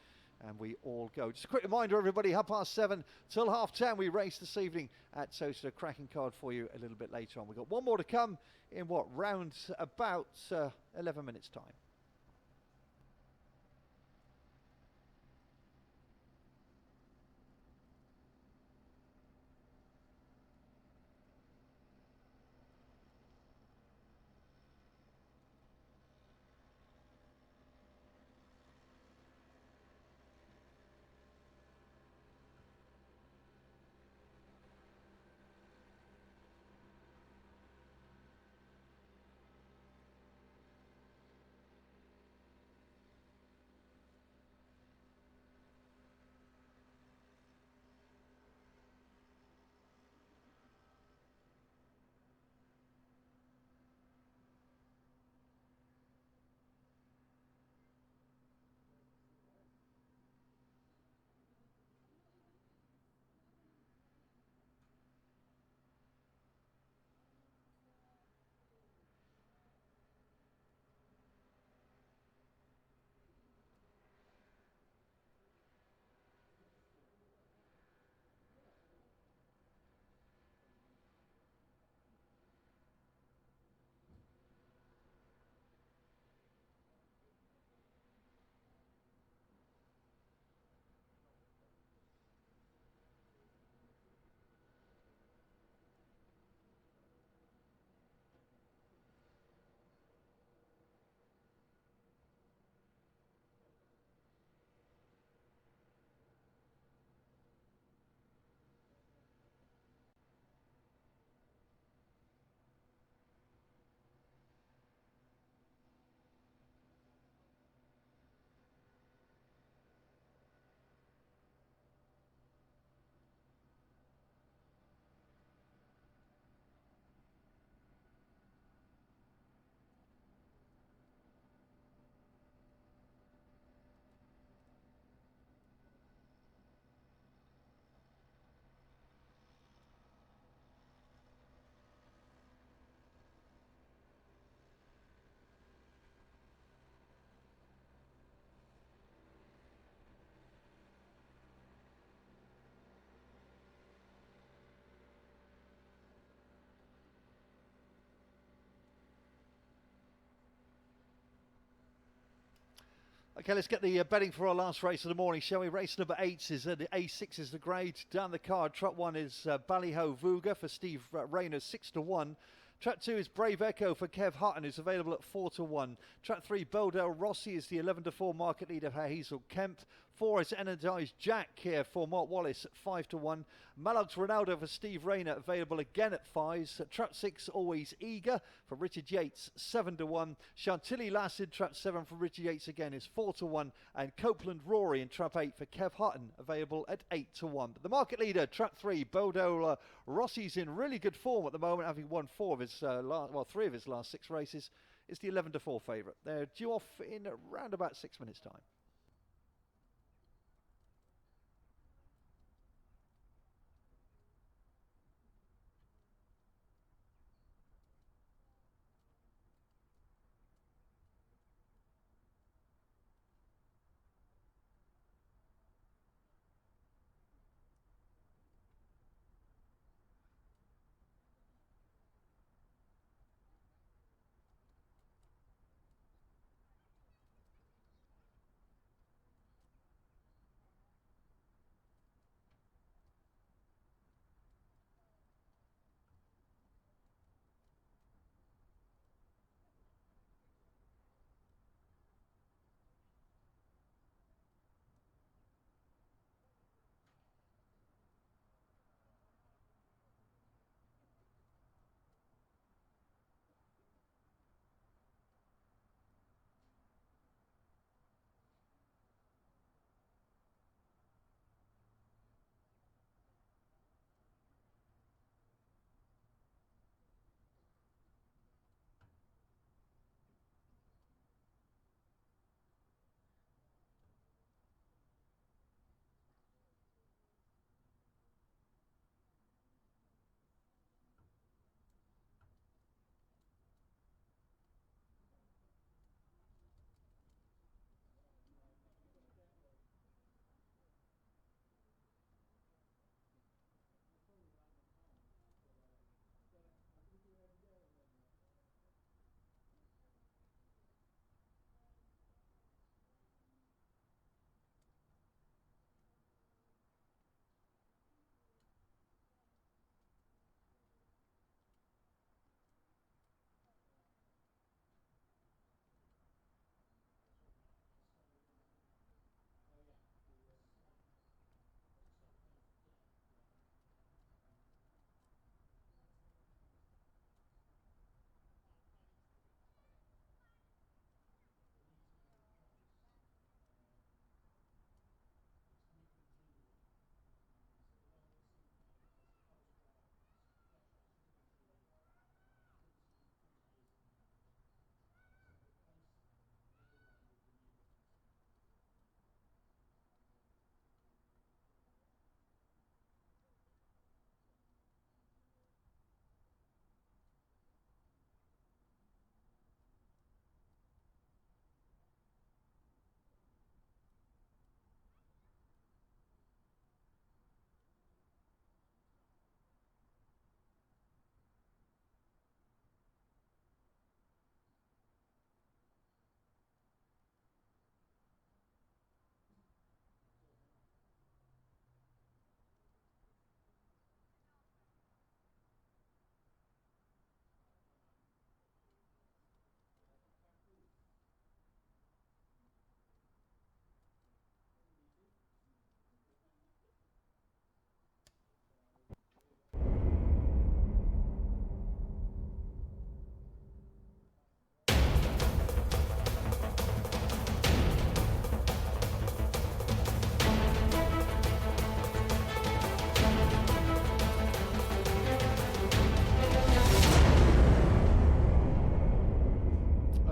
And we all go. Just a quick reminder, everybody, 7:30 till 10:30 we race this evening at Towcester. Cracking card for you a little bit later on. We've got one more to come in round about 11 minutes time. Okay, let's get the betting for our last race of the morning, shall we? Race number 8 is the A6 is the grade. Down the card, Trot 1 is Ballyho Vuga for Steve Rayner, 6-1. Track 2 is Brave Echo for Kev Hutton, who's available at 4-1. Track 3, Beldale Rossi is the 11-4 market leader for Hazel Kemp. 4 is Energized Jack here for Mark Wallace at 5-1. Mallogs Ronaldo for Steve Rayner, available again at 5s. Track 6, Always Eager for Richard Yates, 7-1. Chantilly Lassid, Track 7 for Richard Yates again is 4-1. And Copeland Rory in Track 8 for Kev Hutton, available at 8-1. But the market leader, Track 3, Beldale Rossi's in really good form at the moment, having won 3 of his last 6 races. Is the 11-4 favourite. They're due off in around about 6 minutes' time.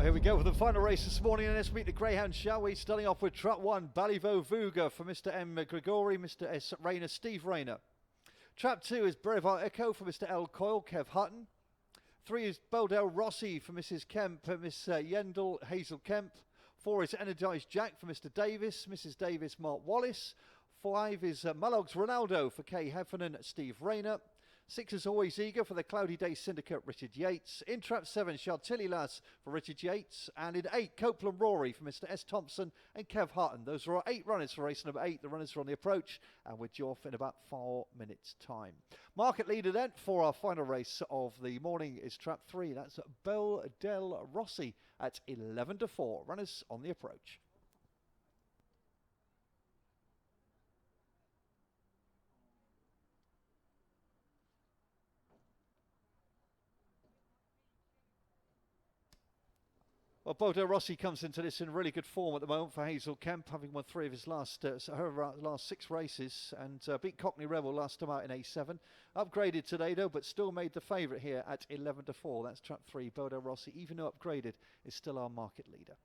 Here we go for the final race this morning, and let's meet the Greyhound, shall we? Starting off with Trot 1, Ballyvo Vuga for Mr. M. Gregory, Mr. S. Rayner, Steve Rayner. Trap 2 is Brevard Echo for Mr. L. Coyle, Kev Hutton. 3 is Beldale Rossi for Mrs. Kemp, Miss Yendel, Hazel Kemp. 4 is Energized Jack for Mr. Davis, Mrs. Davis, Mark Wallace. 5 is Mallogs Ronaldo for Kay Heffernan, Steve Rayner. 6 is Always Eager for the Cloudy Day Syndicate, Richard Yates. In trap 7, Chantilly Lass for Richard Yates. And in 8, Copeland Rory for Mr. S. Thompson and Kev Hutton. Those are our 8 runners for race number 8. The runners are on the approach, and we're due off in about 4 minutes' time. Market leader then for our final race of the morning is trap 3. That's Belle del Rossi at 11 to 4. Runners on the approach. Well, Bodo Rossi comes into this in really good form at the moment for Hazel Kemp, having won 3 of his last 6 races, and beat Cockney Rebel last time out in A7. Upgraded today though, but still made the favourite here at 11 to 4. That's trap 3. Bodo Rossi, even though upgraded, is still our market leader.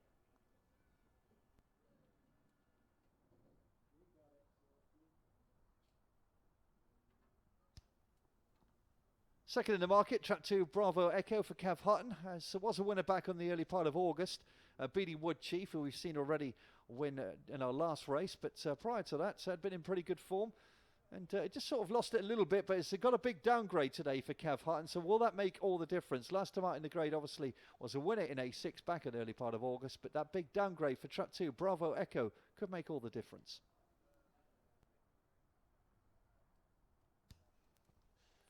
Second in the market, trap 2, Bravo Echo for Kev Hutton, as was a winner back on the early part of August, beating Wood Chief, who we've seen already win in our last race, but prior to that had been in pretty good form, and it just sort of lost it a little bit, but it's got a big downgrade today for Kev Hutton, so will that make all the difference? Last time out in the grade obviously was a winner in A6 back in the early part of August, but that big downgrade for trap 2, Bravo Echo, could make all the difference.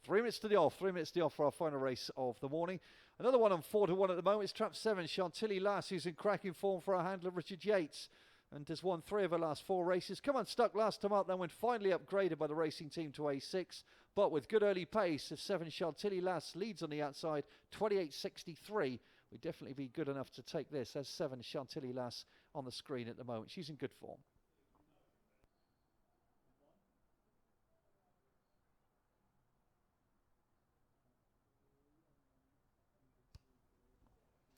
3 minutes to the off, 3 minutes to the off for our final race of the morning. Another one on 4 to 1 at the moment is trap 7, Chantilly Lass, who's in cracking form for our handler Richard Yates, and has won 3 of her last 4 races. Come unstuck last time out, then when finally upgraded by the racing team to A6, but with good early pace of 7, Chantilly Lass leads on the outside, 28.63. Would definitely be good enough to take this. There's 7, Chantilly Lass on the screen at the moment. She's in good form.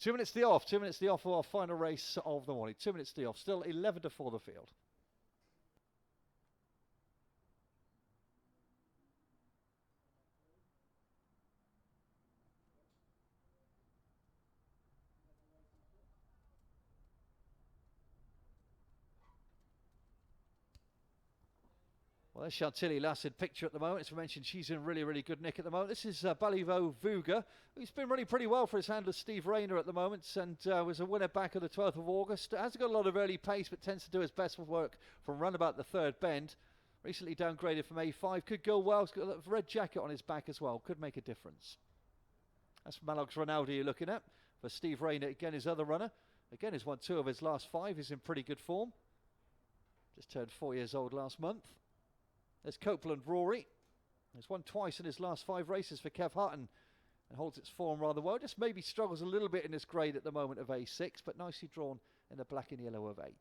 2 minutes to the off, 2 minutes to the off for our final race of the morning. 2 minutes to the off, still 11 to 4 the field. Well, there's Chantilly Lass in picture at the moment. As we mentioned, she's in really, really good nick at the moment. This is Ballyvo Vuga, who's been running pretty well for his handler Steve Rayner at the moment, and was a winner back on the 12th of August. Hasn't got a lot of early pace, but tends to do his best work from round about the 3rd bend. Recently downgraded from A5. Could go well. He's got a red jacket on his back as well. Could make a difference. That's Malox Ronaldo you're looking at. For Steve Rayner, again, his other runner. Again, he's won 2 of his last 5. He's in pretty good form. Just turned 4 years old last month. There's Copeland Rory. He's won twice in his last 5 races for Kev Hutton and holds its form rather well. Just maybe struggles a little bit in this grade at the moment of A6, but nicely drawn in the black and yellow of 8.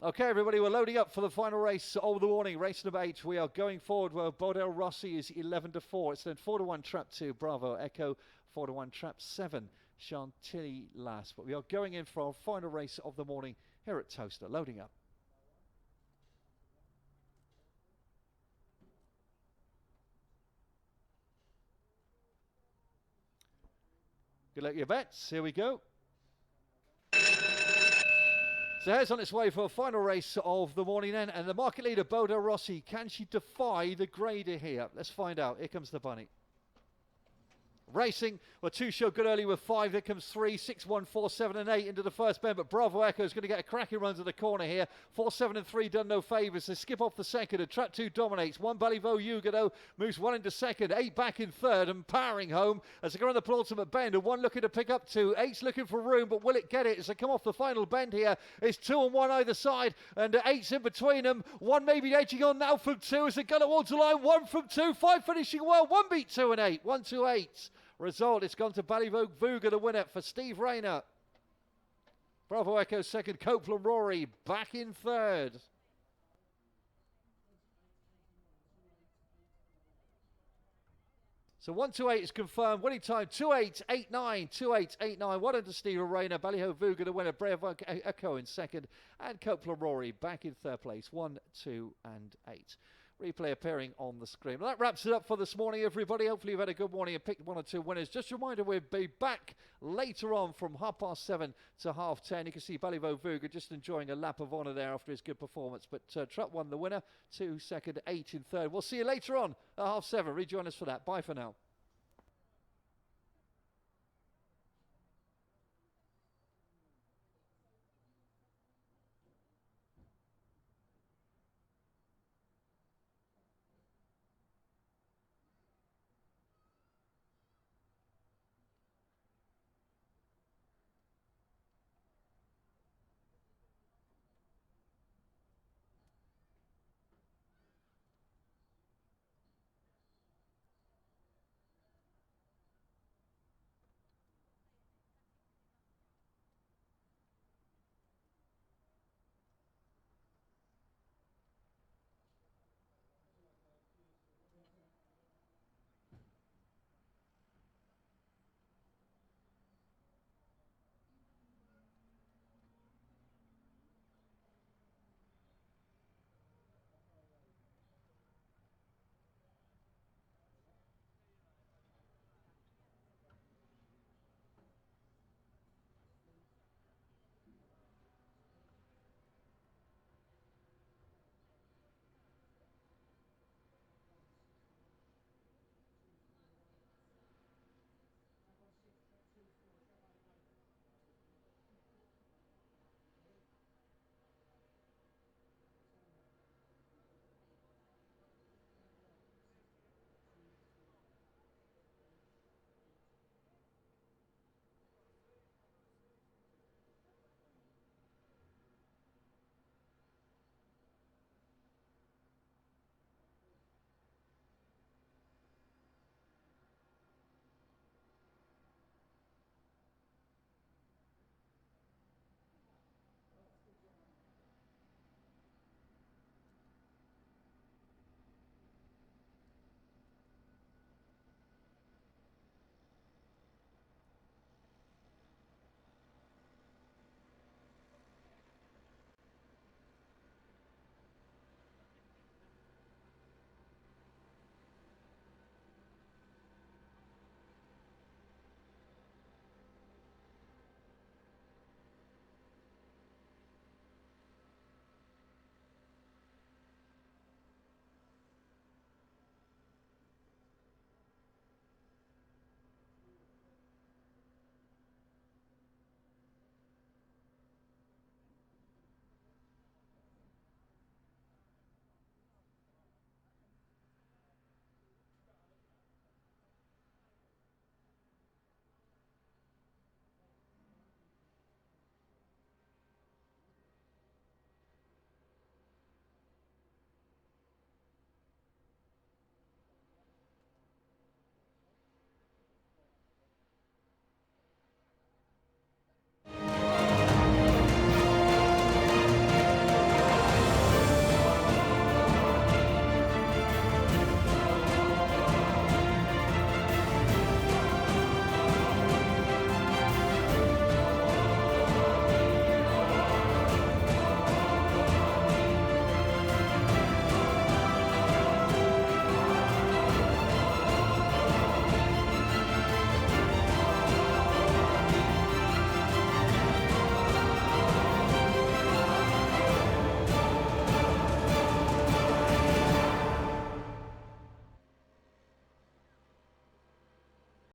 Okay, everybody, we're loading up for the final race of the morning, race number 8. We are going forward where Bodell Rossi is 11 to 4. It's then 4 to 1 trap 2, Bravo Echo, 4 to 1 trap 7, Chantilly Lass. But we are going in for our final race of the morning here at Towcester. Loading up. Good luck, your bets. Here we go. So here's on its way for a final race of the morning then, and the market leader Bodo Rossi, can she defy the grader here? Let's find out. Here comes the bunny. Racing, well, 2 showed good early with 5. There comes 3, 6, 1, 4, 7 and 8 into the first bend, but Bravo Echo is going to get a cracking run to the corner here. 4, 7 and 3 done no favours. They skip off the second, and trap 2 dominates. 1 Ballyvo Yuga moves 1 into second, 8 back in third, and powering home as they go on the penultimate bend, and 1 looking to pick up 2. 8's looking for room, but will it get it as they come off the final bend here? It's 2 and 1 either side, and 8's in between them. 1 maybe edging on now from 2 as they go towards the line. 1 from 2, 5 finishing well. 1 beat 2 and 8. 1, 2, 8. Result, it's gone to Ballyvo Vuga, the winner for Steve Rayner. Bravo Echo second, Copeland Rory back in third. So 1, 2, 8 is confirmed. Winning time 2, 8, 8, 9, 2, 8, 8, 9. 1 under Steve Rayner. Ballyho Vuga, the winner. Bravo Echo in second. And Copeland Rory back in third place. 1, 2 and 8. replay appearing on the screen. Well, that wraps it up for this morning, everybody. Hopefully you've had a good morning and picked 1 or 2 winners. Just a reminder, we'll be back later on from 7:30 to 10:30. You can see Ballyvo Vuga just enjoying a lap of honour there after his good performance. But Trutt won the winner, 2 second, 8 in third. We'll see you later on at 7:30. Rejoin us for that. Bye for now.